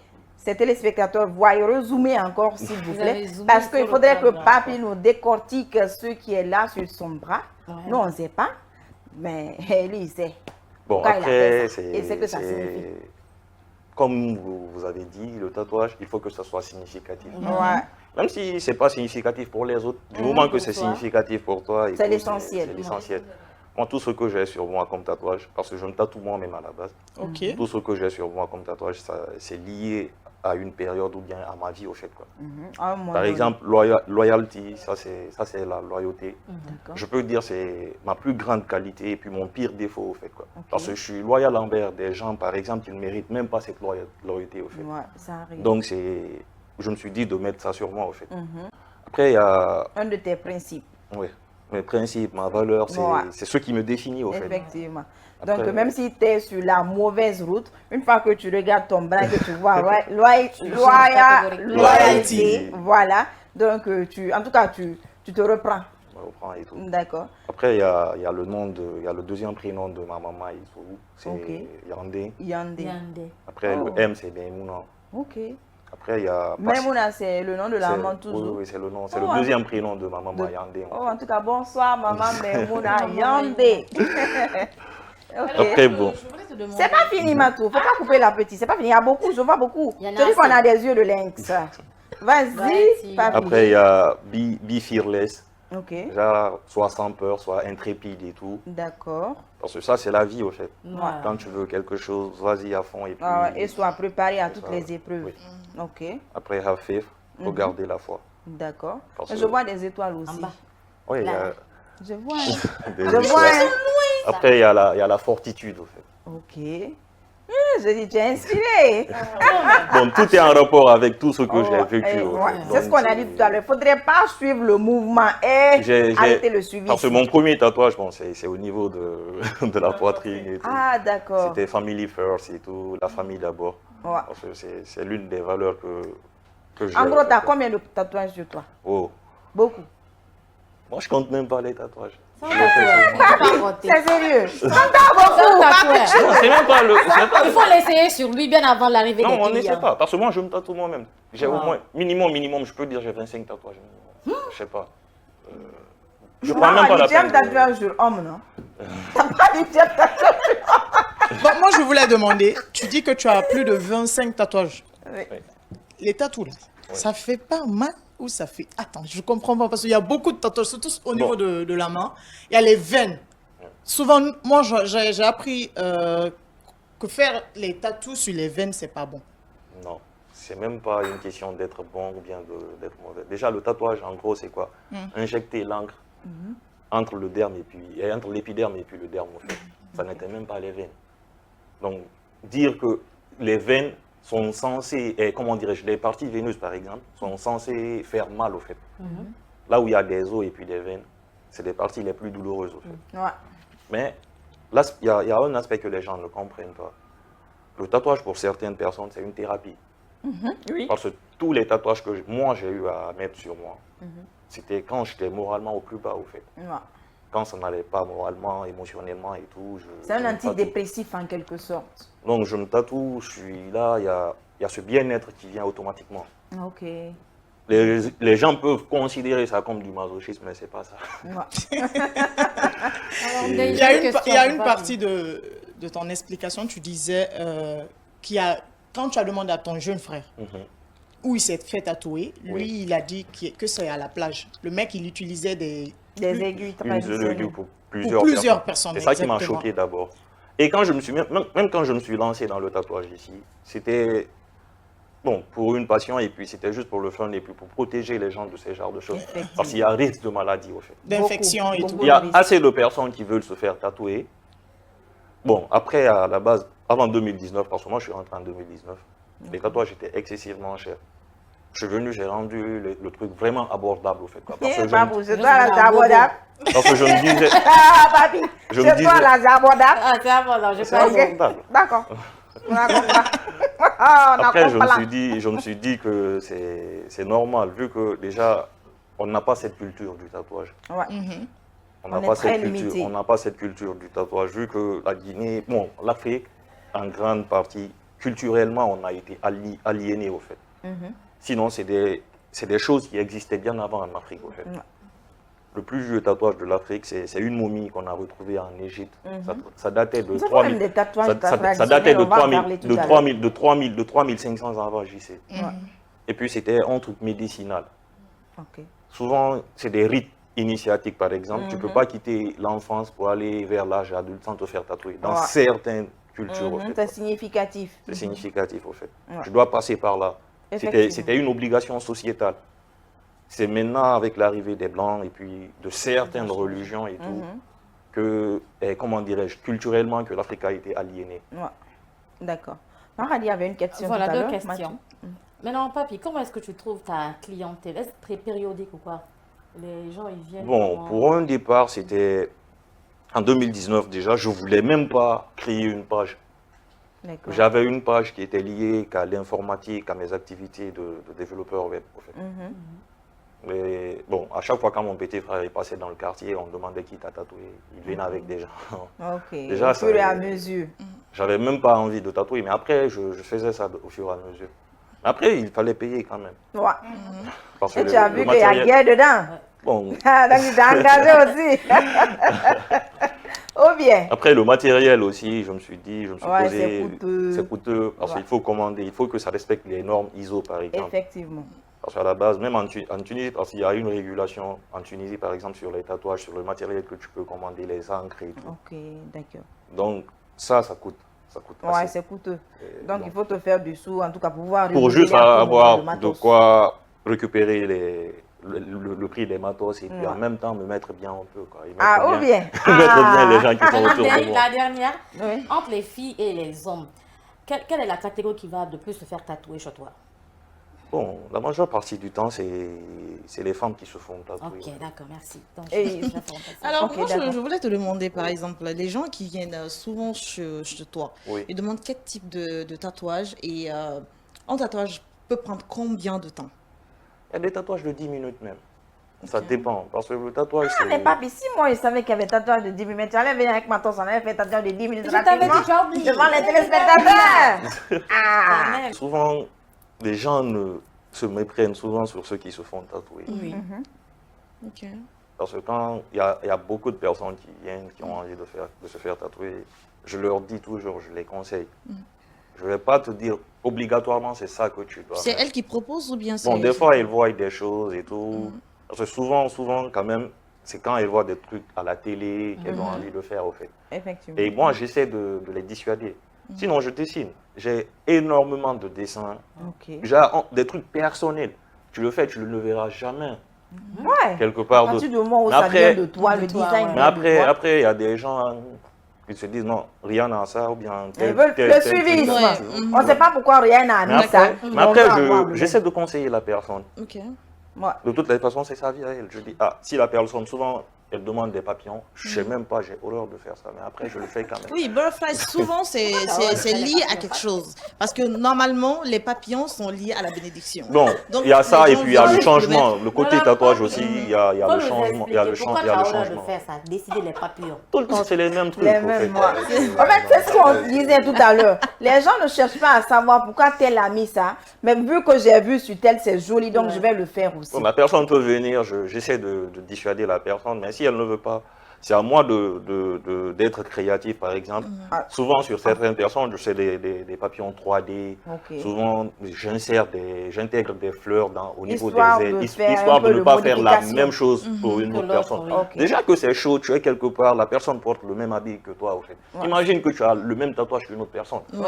téléspectateurs voient et rezoomer encore, s'il vous Vous plaît. avez zoomé Parce sur qu'il le faudrait que bras, Papi nous décortique ce qui est là sur son bras. Ouais. Nous, on ne sait pas. Mais lui, il sait. Bon, Pourquoi il a après, fait ça et c'est que ça signifie. comme vous avez dit, le tatouage, il faut que ça soit significatif. Ouais. Même si c'est pas significatif pour les autres, du moment que pour c'est toi. significatif pour toi, C'est écoute, l'essentiel. C'est l'essentiel. Moi, tout ce que j'ai sur moi comme tatouage, parce que je me tatoue moi-même à la base, Ok. tout ce que j'ai sur moi comme tatouage, c'est lié à une période ou bien à ma vie, au fait. Quoi. À un moment Par donné. exemple, loyalty, ça c'est la loyauté. D'accord. Je peux dire c'est ma plus grande qualité et puis mon pire défaut, au fait. Quoi. Parce que je suis loyal envers des gens, par exemple, qui ne méritent même pas cette loyauté, au fait. Ouais, ça arrive. Donc, je me suis dit de mettre ça sur moi, au fait. Mhm. Après, il y a Un de tes principes. mes principes, ma valeur, Ouais. c'est ce qui me définit, au fait. Effectivement. Après- Donc, même si tu es sur la mauvaise route, une fois que tu regardes ton bras, que tu vois loyauté, voilà. Donc, en tout cas, tu te reprends. Je me reprends et tout. D'accord. Après, il y a le deuxième prénom de ma maman, c'est Ok. Yandé. Yandé. Yandé. Après, Oh. le M, c'est Memouna. Ok. Après, il y a... Maimouna, c'est le nom de la c'est- maman Oui, toujours. oui, c'est le nom. C'est Oh, le deuxième prénom de ma maman, Yandé. Oh, en tout cas, bonsoir, maman Maimouna Yandé. Ok. Après, bon. Je voulais te demander. C'est pas fini, Matou. Faut pas couper la petite. C'est pas fini. Il y a beaucoup. Je vois beaucoup. Il y en a Tu dis qu'on assez. a des yeux de lynx. Vas-y, Vas-y. papi. Après, il y a Be Fearless. Ok. Genre, soit sans peur, soit intrépide et tout. D'accord. Parce que ça, c'est la vie, au fait. Ouais. Quand tu veux quelque chose, vas-y à fond. Et puis, Ah ouais, et sois préparé à c'est toutes ça, les épreuves. oui. Ok. Après, have faith, faut garder la foi. D'accord. Parce Je que- vois des étoiles aussi. En bas. Oui, il y a Là. Je vois. des Je vois. étoiles. Après, il y a la fortitude, au fait. Ok. Je dis, tu es inspiré. Bon, tout est en rapport avec tout ce que j'ai vécu. Eh, au ouais, fait. c'est ce Donc, qu'on a dit tout à l'heure. Il ne faudrait pas suivre le mouvement et arrêter le suivi. Parce que mon premier tatouage, bon, c'est au niveau de la poitrine et tout. Ah, d'accord. C'était family first et tout, la famille d'abord. Ouais. Parce que c'est l'une des valeurs que j'ai. En gros, tu as fait. combien de tatouages sur toi? Oh. Beaucoup. Moi, je compte même pas les tatouages. Sans tatouage. Pas voter. C'est sérieux. Sans beaucoup. Sans tatouage. Non, c'est même pas le. c'est pas- Il faut l'essayer sur lui bien avant l'arrivée Non, des on clients. n'essaie pas. Parce que moi, je me tatoue moi-même. J'ai au Wow. moins, minimum, je peux dire, j'ai 25 tatouages. Minimum. Je sais pas. Je Tu prends même pas la tu aimes peine. tatouage sur homme, non? T'as pas dit que tu aimes tatouage sur homme. Bon, moi, je voulais demander, tu dis que tu as plus de 25 tatouages. Oui. Les tatous, là, ça fait pas mal ou ça fait... Attends, je comprends pas, parce qu'il y a beaucoup de tatouages, surtout au niveau de la main. Il y a les veines. Souvent, moi, j'ai appris que faire les tatous sur les veines, c'est pas bon. Non, c'est même pas une question d'être bon ou bien d'être mauvais. Déjà, le tatouage, en gros, c'est quoi? Injecter l'encre entre le derme et entre l'épiderme et puis le derme, en fait. Ça n'était même pas les veines. Donc, dire que les veines sont censées, comment dirais-je, les parties veineuses, par exemple, sont censées faire mal, au fait. Là où il y a des os et puis des veines, c'est les parties les plus douloureuses, au fait. Ouais. Mais là, il y a un aspect que les gens ne comprennent pas. Le tatouage, pour certaines personnes, c'est une thérapie. Oui. Parce que tous les tatouages que moi, j'ai eu à mettre sur moi, c'était quand j'étais moralement au plus bas, au fait. Ouais. Quand ça n'allait pas moralement, émotionnellement et tout. C'est un je me tatoue. antidépressif en quelque sorte. Donc, je me tatoue, je suis là, il y a ce bien-être qui vient automatiquement. Ok. Les gens peuvent considérer ça comme du masochisme, mais c'est pas ça. Ouais. Alors, Et- Ndeye, Il y a j'ai une, question, il y a c'est une pas partie de ton explication, tu disais quand tu as demandé à ton jeune frère Mhm. où il s'est fait tatouer, lui, Oui. il a dit que c'est à la plage. Le mec, il utilisait des Des aiguilles Une traditionnelles. pour plusieurs personnes, C'est ça qui m'a exactement. choqué d'abord. Et quand je me suis, même quand je me suis lancé dans le tatouage ici, c'était bon pour une passion et puis c'était juste pour le fun et puis pour protéger les gens de ces genres de choses. Parce qu'il y a risque de maladie au fait. d'infection et Beaucoup. tout. Il y a risque. assez de personnes qui veulent se faire tatouer. Bon, après, à la base, avant 2019, parce que moi je suis rentré en 2019, les tatouages étaient excessivement chers. Je suis venu, j'ai rendu le truc vraiment abordable au fait. Quoi. Parce, que je, Babou, me- c'est toi la zabordable. parce que je me disais, Ah, papi, Je me c'est toi disais- la zabordable. Ah, c'est abordable, j'ai c'est pas Ok. abordable. D'accord. On a compris. Ah, on a Après, compris. je me suis dit que c'est normal, vu que déjà, on n'a pas cette culture du tatouage. Ouais. On On n'a est pas très cette culture. limité. On n'a pas cette culture du tatouage, vu que la Guinée, bon, l'Afrique, en grande partie, culturellement, on a été aliénés au fait. Sinon, c'est des choses qui existaient bien avant en Afrique, au fait. Ouais. Le plus vieux tatouage de l'Afrique, c'est une momie qu'on a retrouvée en Égypte. Ça datait de Nous avons 3000. même des tatouages Ça traditionnels, datait de on va en parler tout à l'heure. de 3500 avant JC. Ouais. Et puis c'était un truc médicinal. Ok. Souvent, c'est des rites initiatiques, par exemple. Tu ne peux pas quitter l'enfance pour aller vers l'âge adulte sans te faire tatouer. Dans Ouais. certaines cultures, au fait. C'est significatif. C'est significatif, au fait. Ouais. Tu dois passer par là. Effectivement. C'était une obligation sociétale. C'est maintenant, avec l'arrivée des Blancs et puis de certaines religions et tout, que, comment dirais-je, culturellement, que l'Afrique a été aliénée. Ouais. D'accord. Maradi avait une question Voilà, tout à deux l'heure. questions. Maintenant, Papi, comment est-ce que tu trouves ta clientèle? Est-ce très périodique ou quoi? Les gens, ils viennent. Bon, comment- pour un départ, c'était en 2019 déjà, je ne voulais même pas créer une page. D'accord. J'avais une page qui était liée qu'à l'informatique, à mes activités de développeur web. En fait. Mais bon, à chaque fois quand mon petit frère est passé dans le quartier, on demandait qui t'a tatoué. Il venait avec des gens. Ok. Déjà, Au ça- fur et à mesure. J'avais même pas envie de tatouer, mais après, je faisais ça au fur et à mesure. Après, il fallait payer quand même. Ouais. Parce que Et tu as le vu qu'il y a matériel- guerre dedans. Bon, Ah, donc tu t'es engagé aussi. Ou bien. après, le matériel aussi, je me suis Ouais, posé, c'est coûteux. c'est coûteux parce Ouais. qu'il faut commander, il faut que ça respecte les normes ISO par exemple. Effectivement. Parce qu'à la base, même en Tunisie, parce qu'il y a une régulation en Tunisie par exemple sur les tatouages, sur le matériel que tu peux commander, les encres et tout. Ok, d'accord. Donc ça coûte. Ça coûte Ouais, assez. c'est coûteux. Donc, donc, il faut te faire du sou, en tout cas, pour pouvoir Pour réguler juste à tout moment avoir le de matos. quoi récupérer le prix des matos et puis Ouais. en même temps me mettre bien un peu. Quoi. Et mettre Ah, ou bien, bien. mettre bien les gens qui sont Maintenant, autour de Ndeye, moi. la dernière, Oui. entre les filles et les hommes, quelle est la catégorie qui va de plus se faire tatouer chez toi? Bon, la majeure partie du temps, c'est les femmes qui se font tatouer. Ok, d'accord, merci. Donc, Et- je vais faire un peu ça. Alors, Ok, moi, d'accord. je voulais te demander, par exemple, les gens qui viennent souvent chez toi, Oui. ils demandent quel type de tatouage et un tatouage peut prendre combien de temps? Il y a des tatouages de 10 minutes même. Ça dépend. Parce que le tatouage, Ah, mais c'est... papi, si moi, je savais qu'il y avait tatouage de 10 minutes, j'allais venir avec ma tosse, on allait faire tatouage de 10 minutes Je t'avais rapidement dit, j'ai oublié. devant les téléspectateurs. Ah. Quand même. Souvent, les gens se méprennent souvent sur ceux qui se font tatouer. Oui. Ok. Parce que quand il y a beaucoup de personnes qui viennent, qui ont envie de se faire tatouer, je leur dis toujours, je les conseille. Je ne vais pas te dire obligatoirement c'est ça que tu dois C'est faire. elle qui propose ou bien c'est... Bon, des fois, ils voient des choses et tout. Parce que souvent, quand même, c'est quand elles voient des trucs à la télé qu'elles ont envie de faire, au fait. Effectivement. Et moi, j'essaie de les dissuader. Sinon, je dessine. J'ai énormément de dessins. Ok. J'ai des trucs personnels. Tu le fais, tu ne le verras jamais. Ouais. Quelque À part partir de... du moment où Mais ça après- vient de toi, De le toi, design ouais. vient Mais de toi. après, il y a des gens qui se disent non, rien n'a ça, ou bien Ils veulent le suivisme. Ouais. On ne sait pas pourquoi rien n'a Mais mis ça. après, mais on veut avoir le j'essaie de conseiller la personne. Ok. même. Ouais. De toutes les façons, c'est sa vie à elle. Je dis, si la personne, souvent, elle demande des papillons, je ne sais même pas, j'ai horreur de faire ça, mais après, je le fais quand même. Oui, butterfly, souvent, c'est lié à quelque chose. Parce que normalement, les papillons sont liés à la bénédiction. Bon, Donc, il y a ça, les et gens puis il y a veulent le le changement, mettre. le côté Voilà, tatouage faut- aussi, il y a Faut le nous changement. Il y a le, expliquer pourquoi il y a tu le as horreur changement. de faire ça, décider les papillons. Tout le temps, c'est les mêmes trucs. Les au mêmes, fait. moi. En fait, c'est ce qu'on disait tout à l'heure. Les gens ne cherchent pas à savoir pourquoi tel a mis ça. Mais vu que j'ai vu sur tel, c'est joli, donc je vais le faire aussi. Bon, la personne peut venir, j'essaie de dissuader la personne, mais si elle ne veut pas, c'est à moi d'être créatif, par exemple. Souvent, sur certaines personnes, je fais des papillons 3D. Ok. Souvent, j'intègre des fleurs au niveau Histoire des de ailes, faire histoire un peu de ne de pas faire la modification. même chose pour une Que autre l'autre, personne. oui. Ok. Déjà que c'est chaud, tu es quelque part, la personne porte le même habit que toi, au fait. Imagine que tu as le même tatouage qu'une autre personne. Ouais.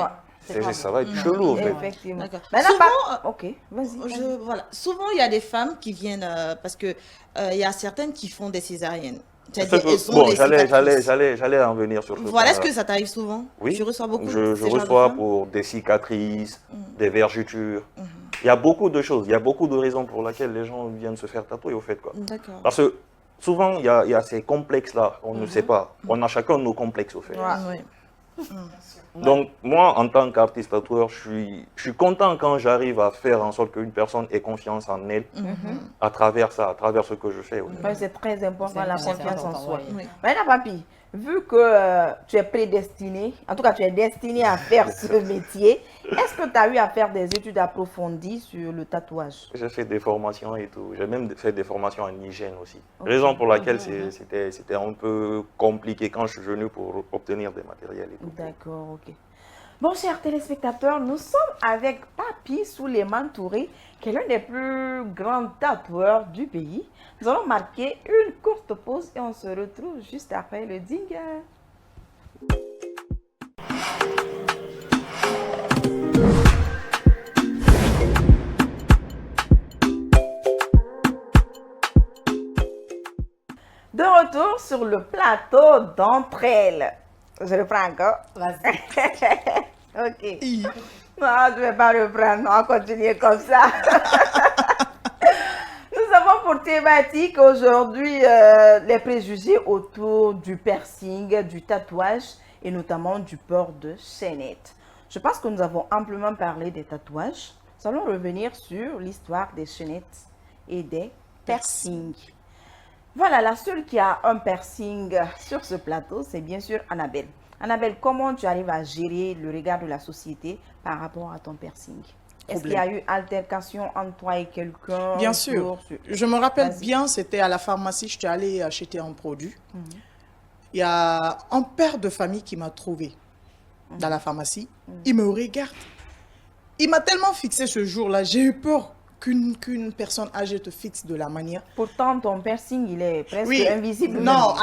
Ça va être chelou, au fait. Effectivement. D'accord. Maintenant, Souvent, ok, vas-y. Voilà. Souvent, il y a des femmes qui viennent parce que il y a certaines qui font des césariennes. C'est-à-dire, elles ont Bon, des cicatrices. j'allais en venir sur ce Voilà, est-ce point-là. que ça t'arrive souvent? Oui, Tu reçois beaucoup je ces genres de reçois femmes? pour des cicatrices, des vergetures. Il y a beaucoup de choses, il y a beaucoup de raisons pour lesquelles les gens viennent se faire tatouer, au fait, quoi. D'accord. Parce que souvent, il y a ces complexes-là, on ne sait pas. On a chacun nos complexes, au fait. Ouais. Donc, moi, en tant qu'artiste tatoueur, je suis content quand j'arrive à faire en sorte qu'une personne ait confiance en elle à travers ça, à travers ce que je fais. Oui. Ouais, c'est très important, la C'est confiance en important, soi. oui. Oui. Maintenant, papy, vu que tu es prédestiné, en tout cas, tu es destiné à faire ce métier, est-ce que tu as eu à faire des études approfondies sur le tatouage? J'ai fait des formations et tout. J'ai même fait des formations en hygiène aussi. Raison pour laquelle c'était un peu compliqué quand je suis venu pour obtenir des matériels et tout. D'accord, ok. Bon, chers téléspectateurs, nous sommes avec Papy Souleymane Touré, qui est l'un des plus grands tatoueurs du pays. Nous allons marquer une courte pause et on se retrouve juste après le jingle. De retour sur le plateau d'entre elles. Je reprends encore. Vas-y. Ok. Non, je ne vais pas reprendre. On va continuer comme ça. Nous avons pour thématique aujourd'hui les préjugés autour du piercing, du tatouage et notamment du port de chaînettes. Je pense que nous avons amplement parlé des tatouages. Nous allons revenir sur l'histoire des chaînettes et des piercings. Voilà, la seule qui a un piercing sur ce plateau, c'est bien sûr Annabelle. Annabelle, comment tu arrives à gérer le regard de la société par rapport à ton piercing? Est-ce qu'il y a eu altercation entre toi et quelqu'un? Bien sûr. Je me rappelle bien, c'était à la pharmacie, je suis allée acheter un produit. Il y a un père de famille qui m'a trouvé dans la pharmacie. Il me regarde. Il m'a tellement fixé ce jour-là, j'ai eu peur qu'une personne âgée te fixe de la manière. Pourtant, ton piercing, il est presque invisible. Non,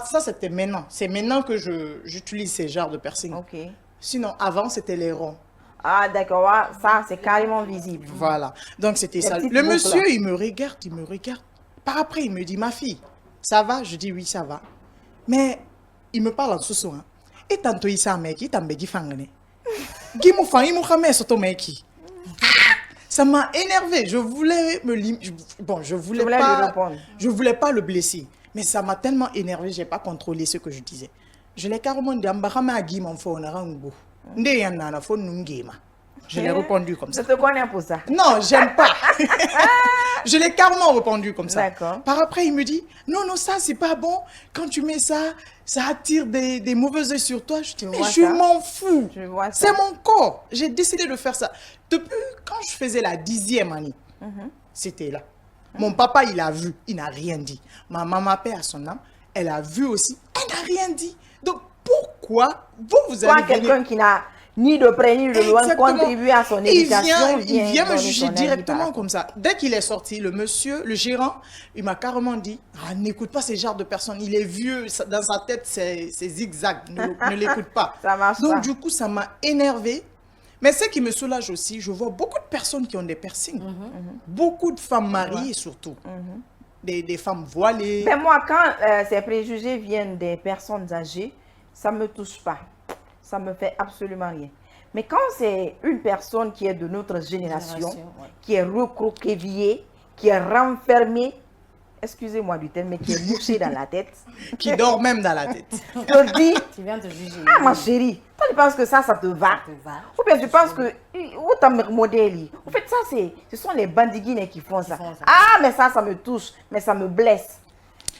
ça c'était maintenant. C'est maintenant que j'utilise ces genres de piercing. Ok. Sinon, avant, c'était les ronds. Ah, d'accord. Ah, ça, c'est carrément visible. Voilà. Donc, c'était ça. petites Le boucles, monsieur, là. il me regarde. Par après, il me dit, ma fille, ça va? Je dis, oui, ça va. Mais, il me parle en sous hein. Et tantôt, il s'en mec, il t'en bégi fangane. Guimou fan, il m'a ramé sur ton mec. Ça m'a énervé. Je voulais je voulais voulais lui pas. répondre. Je voulais pas le blesser. Mais ça m'a tellement énervé, j'ai pas contrôlé ce que je disais. Je l'ai carrément dit, Mbakama a guimou en fond, on a un goût. Nde yanana fon nungema. Je l'ai répondu comme Je ça. te connais pour ça. Non, j'aime pas. Je l'ai carrément répondu comme ça. D'accord. Par après, il me dit, non, ça, c'est pas bon. Quand tu mets ça, ça attire des mauvais œils sur toi. Je dis, mais vois je ça? m'en fous. Je vois ça. C'est mon corps. J'ai décidé de faire ça. Depuis quand je faisais la 10e année, c'était là. Mon papa, il a vu, il n'a rien dit. Ma maman, paix à son âme, elle a vu aussi, elle n'a rien dit. Donc, pourquoi vous Toi, allez quelqu'un venir... qui n'a ni de près ni de loin Exactement. contribué à son éducation, Il vient me donner juger son avis directement par comme ça. Dès qu'il est sorti, le monsieur, le gérant, il m'a carrément dit, ah, n'écoute pas ce genre de personne. Il est vieux, dans sa tête, c'est zigzag. Ne l'écoute pas. Ça marche Donc, pas. du coup, ça m'a énervé. Mais ce qui me soulage aussi, je vois beaucoup de personnes qui ont des piercings. Beaucoup de femmes mariées, surtout. Des femmes voilées. Mais moi, quand ces préjugés viennent des personnes âgées, ça ne me touche pas. Ça me fait absolument rien. Mais quand c'est une personne qui est de notre génération, Ouais. qui est recroquevillée, qui est renfermée, excusez-moi du terme, mais qui est bouchée dans la tête, Qui dort même dans la tête. je te dis, Tu viens de juger. ah ma chérie, toi tu penses que ça te va? te va. Ou bien tu penses que, où t'as mes modèles? En fait, ça ce sont les bandiguines qui font ça. font ça. Ah, mais ça me touche, mais ça me blesse.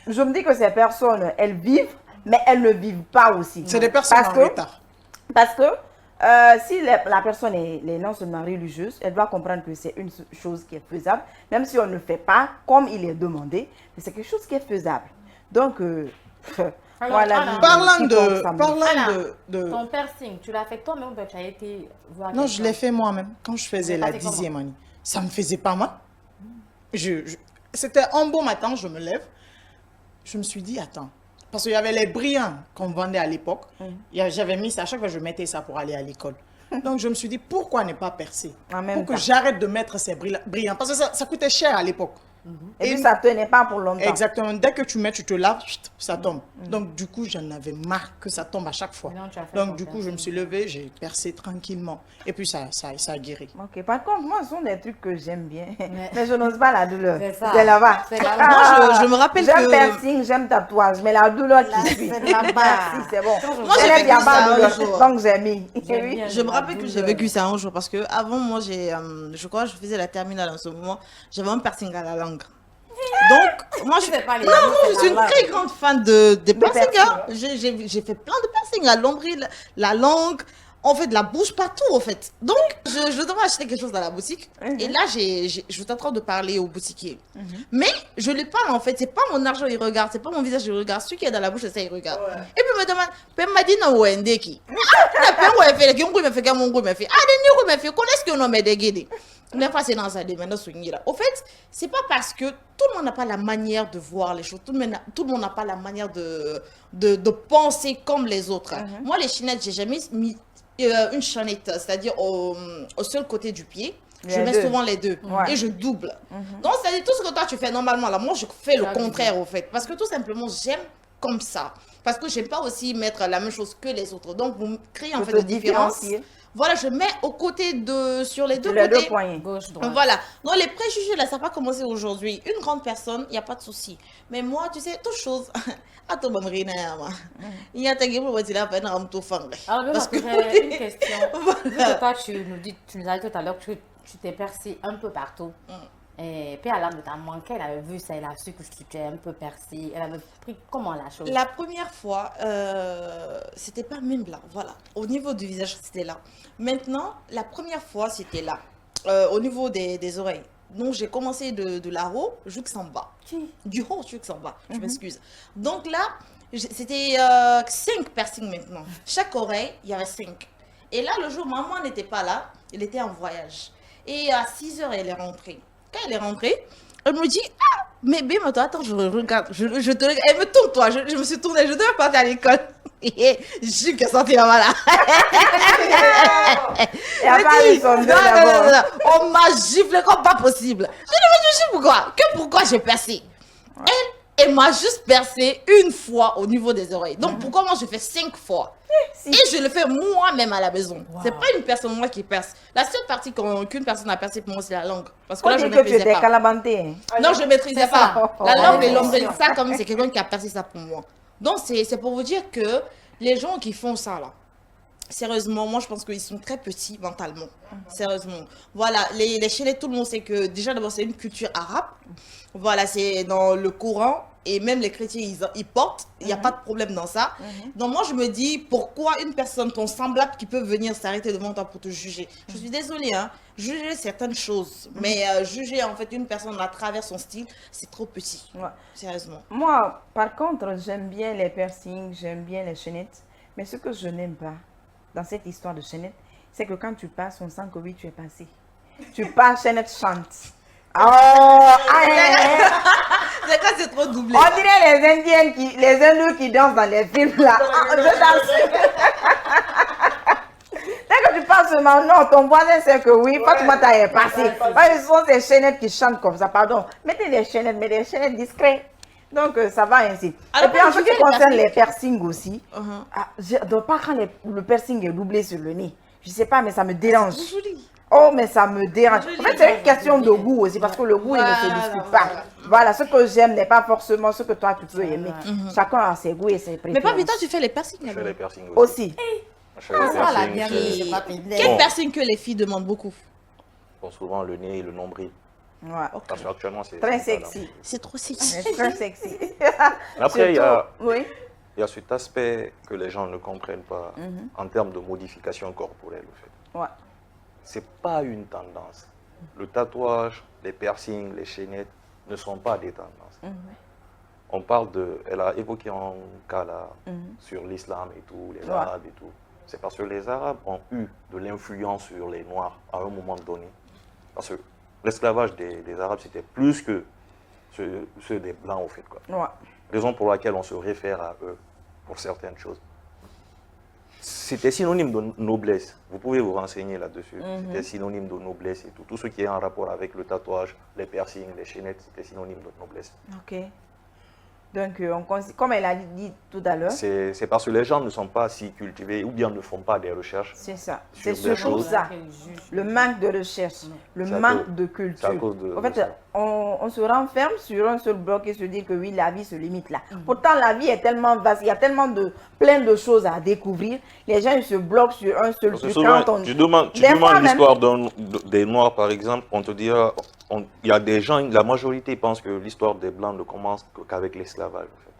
Je me dis que ces personnes, elles vivent, mais elles ne vivent pas aussi. C'est des personnes Parce en que- retard. Parce que si la personne est non seulement religieuse, elle doit comprendre que c'est une chose qui est faisable, même si on ne fait pas comme il est demandé, mais c'est quelque chose qui est faisable. Donc, Alors, voilà. Anna, Parlant Anna, de... ton piercing, tu l'as fait toi-même ou bien tu as été voir Non, je quelqu'un? l'ai fait moi-même. Quand je faisais Mais la t'as fait 10e année, ça me faisait pas mal. C'était un beau matin, je me lève. Je me suis dit, attends. Parce qu'il y avait les brillants qu'on vendait à l'époque. J'avais mis ça, à chaque fois je mettais ça pour aller à l'école. Donc je me suis dit, pourquoi ne pas percer? En même Pour que temps. j'arrête de mettre ces brillants. Parce que ça coûtait cher à l'époque. Et puis ça ne tenait pas pour longtemps. Exactement. Dès que tu mets, tu te laves, chut, ça tombe. Donc, du coup, j'en avais marre que ça tombe à chaque fois. Maintenant, tu as fait Donc, ton du coup, je me piercing. suis levée, j'ai percé tranquillement. Et puis, ça a guéri. Ok, par contre, moi, ce sont des trucs que j'aime bien. Mais je n'ose pas la douleur. C'est ça. C'est là-bas. C'est là-bas. Moi, je me rappelle j'aime que- piercing, j'aime tatouage, mais la douleur Là, qui suit. c'est là-bas. Merci, c'est bon. Moi, j'ai Elle vécu est bien ça pas un douleur, jour. donc j'ai mis. J'aime Oui. bien. Je me rappelle que j'ai douleur. vécu ça un jour parce que avant moi je crois que je faisais la terminale en ce moment, j'avais un piercing à la langue. Donc moi Tu fais pas les non, yeux, moi, c'est je suis la une langue. très grande fan de piercing. piercing, Hein. J'ai fait plein de piercings à l'ombril, la langue, on fait de la bouche partout en fait. Donc je devais acheter quelque chose dans la boutique et là je suis en train de parler au boutiquier. Mais je lui parle en fait, c'est pas mon argent il regarde, c'est pas mon visage il regarde, celui qui est dans la bouche c'est ça il regarde. Et puis il me demande, il m'a dit non ouais ndeki. Ah, me fait mon goût me fait. Ah, des me fait connaître que non mais déguédé. N'est pas c'est dans ça maintenant swingy là. Au fait, c'est pas parce que tout le monde n'a pas la manière de voir les choses, tout le monde n'a pas la manière de penser comme les autres. Moi les chinettes, j'ai jamais mis une chaînette, c'est-à-dire au seul côté du pied. Je Les mets deux. souvent les deux Ouais. et je double. Donc, c'est-à-dire tout ce que toi tu fais normalement là, moi je fais le Ça, contraire au fait. Parce que tout simplement, j'aime comme ça. Parce que j'aime pas aussi mettre la même chose que les autres. Donc, vous créez en Pour fait te des différences. différencier. Voilà, je mets au côté sur les deux Les côtés. deux poignets. Gauche, droite. Voilà. Donc, les préjugés, là, ça n'a pas commencé aujourd'hui. Une grande personne, il n'y a pas de souci. Mais moi, tu sais, toute chose. Attends, bon, rien à moi. Il y a ta gueule, on va dire, là, ben, on tout faire. Alors, bien, Parce que- j'ai une question. Voilà. Vu que toi, tu nous as dit tout à l'heure que tu t'es percé un peu partout. Et puis, elle t'a manqué, elle avait vu ça, elle a su que tu t'es un peu percé. Elle avait pris comment la chose? La première fois, c'était pas même là, voilà. Au niveau du visage, c'était là. Maintenant, la première fois, c'était là, au niveau des oreilles. Donc, j'ai commencé de la haut jusqu'en bas. Du haut jusqu'en bas, je m'excuse. Donc là, c'était 5 piercings maintenant. Chaque oreille, il y avait 5. Et là, le jour, maman n'était pas là, elle était en voyage. Et à 6 heures, elle est rentrée. Quand elle est rentrée, elle me dit, ah, mais bien, attends, je regarde, je te regarde. Elle me tourne, toi, je me suis tournée, je devais partir à l'école. Et je suis qu'elle sortait là-bas là. Et a pas eu son non, deux d'abord. on m'a giflé comme pas possible. Je dis, mais je sais pourquoi. Pourquoi j'ai percé. Elle m'a juste percé une fois au niveau des oreilles. Donc pourquoi moi je fais 5 fois. Et je le fais moi-même à la maison. C'est pas une personne moi qui perce. La seule partie qu'une personne a percé pour moi c'est la langue. Parce que On là je dit ne que tu maîtrisais étais pas. calabanté. Hein. Non, je ne maîtrisais C'est pas. ça. La langue et Ouais. l'ombrelle, ça, comme c'est quelqu'un qui a percé ça pour moi. Donc, c'est pour vous dire que les gens qui font ça, là, sérieusement, moi, je pense qu'ils sont très petits mentalement. Sérieusement. Voilà, les chaînettes, tout le monde sait que, déjà, d'abord, c'est une culture arabe. Voilà, c'est dans le Coran. et même les chrétiens, ils portent, il n'y a pas de problème dans ça. Donc moi, je me dis, pourquoi une personne, ton semblable, qui peut venir s'arrêter devant toi pour te juger? Je suis désolée, hein, juger certaines choses, mais juger en fait une personne à travers son style, c'est trop petit, Ouais. sérieusement. Moi, par contre, j'aime bien les piercings, j'aime bien les chaînettes. Mais ce que je n'aime pas dans cette histoire de chaînette, c'est que quand tu passes, on sent que oui, tu es passé. Tu passes, chaînette chante. Oh, C'est quand c'est trop doublé. on dirait les Indiennes, les Hindous qui dansent dans les films là. Je danse. Dès que tu passes seulement, non, ton voisin sait que oui, Fatoumata t'as est passé. Ouais, ce sont ces chaînettes qui chantent comme ça, pardon. Mettez des chaînettes, mais des chaînettes discrètes. Donc, ça va ainsi. Alors, et puis, en ce juger qui les concerne piercings. les piercings aussi, donc pas quand le piercing est doublé sur le nez. Je sais pas, mais ça me dérange. C'est joli. Oh, mais ça me dérange. Joli. En fait, c'est une question de goût aussi, parce que le goût, il ne se discute pas. Voilà, ce que j'aime n'est pas forcément ce que toi, tu peux aimer. Chacun a ses goûts et ses préférences. Mais pas vite, tu fais les piercings Je fais là-bas. les piercings aussi. Aussi. Je fais les Ça, la piercings, bien, je fais- je sais pas t'aider. Quel Bon. piercing que les filles demandent beaucoup? Bon, souvent le nez et le nombril. Ouais. Parce qu'actuellement, c'est Très c'est pas là. sexy. C'est trop sexy. C'est très sexy. Après, Oui. il y a cet aspect que les gens ne comprennent pas en termes de modification corporelle. En fait. Ouais. C'est pas une tendance. Le tatouage, les piercings, les chaînettes ne sont pas des tendances. On parle de... Elle a évoqué un cas là sur l'islam et tout, les Ouais. Arabes et tout. C'est parce que les Arabes ont eu de l'influence sur les Noirs à un moment donné. Parce que l'esclavage des Arabes, c'était plus que ceux des Blancs, au fait. Quoi. Ouais. Raison pour laquelle on se réfère à eux pour certaines choses. C'était synonyme de noblesse. Vous pouvez vous renseigner là-dessus. C'était synonyme de noblesse et tout. Tout ce qui est en rapport avec le tatouage, les piercings, les chaînettes, c'était synonyme de noblesse. Ok. Donc, comme elle a dit tout à l'heure, C'est parce que les gens ne sont pas si cultivés ou bien ne font pas des recherches. c'est ça. Sur C'est des surtout choses. ça. Le manque de recherche, le C'est à manque cause- de c'est à culture. cause de En fait, ça. on se renferme sur un seul bloc et se dit que oui, la vie se limite là. Pourtant, la vie est tellement vaste, il y a tellement plein de choses à découvrir. Les gens ils se bloquent sur un seul Parce que truc. souvent, Quand on- tu demandes Des fois même- l'histoire des Noirs, par exemple, on te dira, il y a des gens, la majorité pense que l'histoire des Blancs ne commence qu'avec l'esclavage.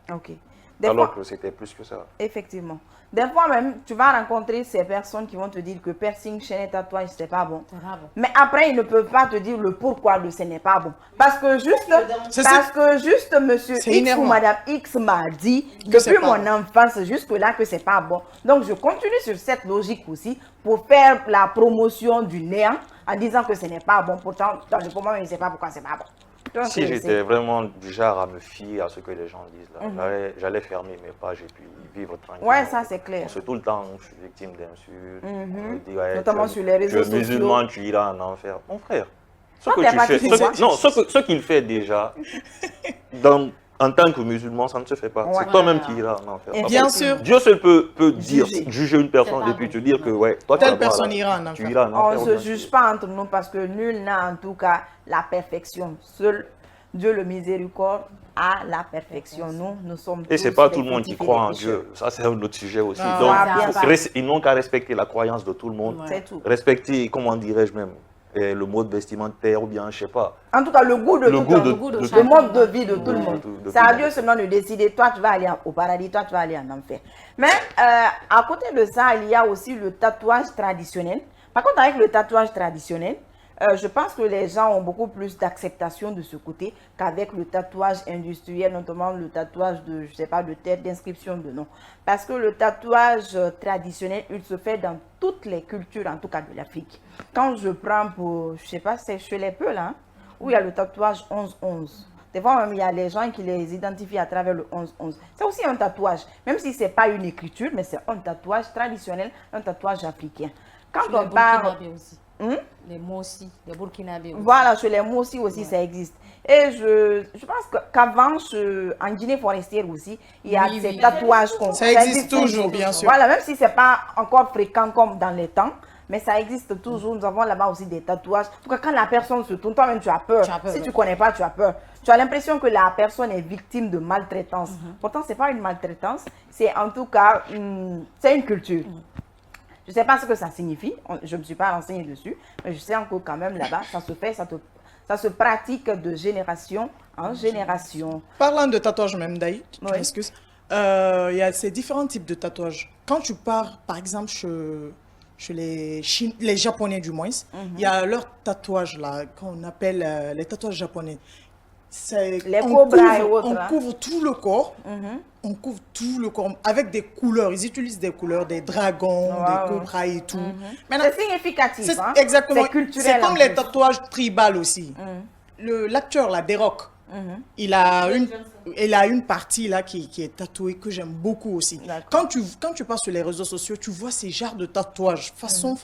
En fait. Ok. Des Alors fois, que c'était plus que ça. effectivement. Des fois même, tu vas rencontrer ces personnes qui vont te dire que piercing, chaîne, tatouage, c'est pas bon. C'est grave. Mais après, ils ne peuvent pas te dire le pourquoi de ce n'est pas bon. Parce que juste, monsieur C'est X inhérent. ou madame X m'a dit Que depuis c'est pas mon enfance jusque-là que c'est pas bon. Donc, je continue sur cette logique aussi pour faire la promotion du néant en disant que ce n'est pas bon. Pourtant, dans le moment, je ne sais pas pourquoi c'est pas bon. Donc, Si j'étais vraiment du genre à me fier à ce que les gens disent, là, j'allais fermer mes pages et puis vivre tranquille. Ouais, ça, c'est clair. Parce que tout le temps, je suis victime d'insultes. On me dit, ouais, Notamment tu es- sur les réseaux Tu es sociaux. musulman, tu iras en enfer. Mon frère, ce Toi, que t'es tu pas fais, musulman. ce qu'il fait déjà, en tant que musulman, ça ne se fait pas. Ouais. C'est toi-même qui iras en enfer. Et Parce bien que sûr. Dieu seul peut dire, Juger. juger une personne C'est et puis pas te bon. dire que, ouais, toi, Telle tu vas personne là, ira en tu enfer. iras en On enfer. ne se juge pas entre nous parce que nul n'a en tout cas la perfection. Seul Dieu le miséricorde a la perfection. Nous sommes Et c'est tous pas des tout le monde qui petits croit en pécheurs. Dieu. Ça, c'est un autre sujet aussi. Ah, Donc, bien sûr. ils n'ont qu'à respecter la croyance de tout le monde. C'est tout. Respecter, comment dirais-je même, le mode vestimentaire ou bien, je sais pas. En tout cas, le goût de Le tout goût un- de- Le goût de de- le chacun. mode de vie de tout le Oui, monde. de C'est tout à le Dieu monde. seulement de décider, toi tu vas aller au paradis, toi tu vas aller en enfer. Mais à côté de ça, il y a aussi le tatouage traditionnel. Par contre, avec le tatouage traditionnel, je pense que les gens ont beaucoup plus d'acceptation de ce côté qu'avec le tatouage industriel, notamment le tatouage de, je sais pas, de tête, d'inscription de nom. Parce que le tatouage traditionnel, il se fait dans toutes les cultures, en tout cas de l'Afrique. Quand je prends pour, je sais pas, c'est chez les Peuls, hein, où il y a le tatouage 11-11. Des fois, même, il y a les gens qui les identifient à travers le 11-11. C'est aussi un tatouage, même si ce n'est pas une écriture, mais c'est un tatouage traditionnel, un tatouage africain. Quand Sur les on parle... Burkinabés aussi. Hum? Les mots aussi, les Burkinabés aussi. Voilà, chez les mots aussi, ça existe. Et je pense qu'avant, en Guinée forestière aussi, il y a Oui, ces oui. tatouages. Ça existe toujours, bien sûr. Voilà, même si ce n'est pas encore fréquent comme dans les temps, mais ça existe toujours. Nous avons là-bas aussi des tatouages. En tout cas, quand la personne se tourne, toi-même, tu as peur. Tu as peur, Si ouais. tu ne connais pas, tu as peur. Tu as l'impression que la personne est victime de maltraitance. Pourtant, ce n'est pas une maltraitance. C'est en tout cas, c'est une culture. Je ne sais pas ce que ça signifie. Je ne me suis pas renseignée dessus. Mais je sais encore quand même là-bas, ça se fait, Ça se pratique de génération en génération. Parlant de tatouage même, Daï, tu Oui. m'excuses. Il y a ces différents types de tatouages. Quand tu pars, par exemple, chez les Japonais du moins, il y a leur tatouage là, qu'on appelle les tatouages japonais. Les cobras et autres, on hein. couvre tout le corps. On couvre tout le corps avec des couleurs. Ils utilisent des couleurs, des dragons, Wow. des cobras et tout. Maintenant, C'est significatif. c'est Hein? exactement. C'est culturel. C'est comme en les plus. tatouages tribales aussi. L'acteur là, D-Rock, il a une partie là qui est tatouée que j'aime beaucoup aussi. D'accord. Quand tu passes sur les réseaux sociaux, tu vois ces genres de tatouages, façon.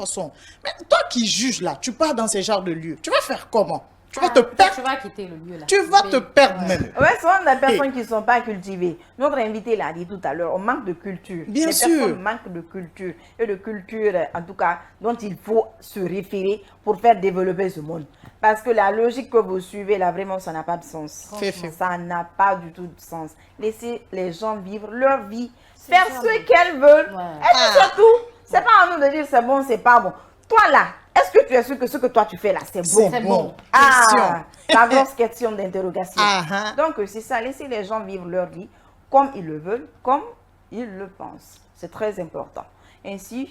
Mais toi qui juges là, tu pars dans ces genres de lieux, tu vas faire comment? Tu vas te perdre. Tu vas quitter le lieu là. Tu vas te perdre même. Ouais, souvent des personnes qui ne sont pas cultivées. Notre invité l'a dit tout à l'heure, on manque de culture. Bien Les sûr. personnes manquent de culture. Et de culture, en tout cas, dont il faut se référer pour faire développer ce monde. Parce que la logique que vous suivez, là, vraiment, ça n'a pas de sens. Fait. Ça n'a pas du tout de sens. Laissez les gens vivre leur vie, faire ce qu'elles veulent. Ouais. Et puis c'est tout. C'est pas à nous de dire c'est bon, c'est pas bon. Toi là, est-ce que tu es sûr que ce que toi tu fais là, c'est bon? C'est bon. Ah, la grosse question d'interrogation. Ah, Donc, c'est ça, laissez les gens vivre leur vie comme ils le veulent, comme ils le pensent. C'est très important. Ainsi,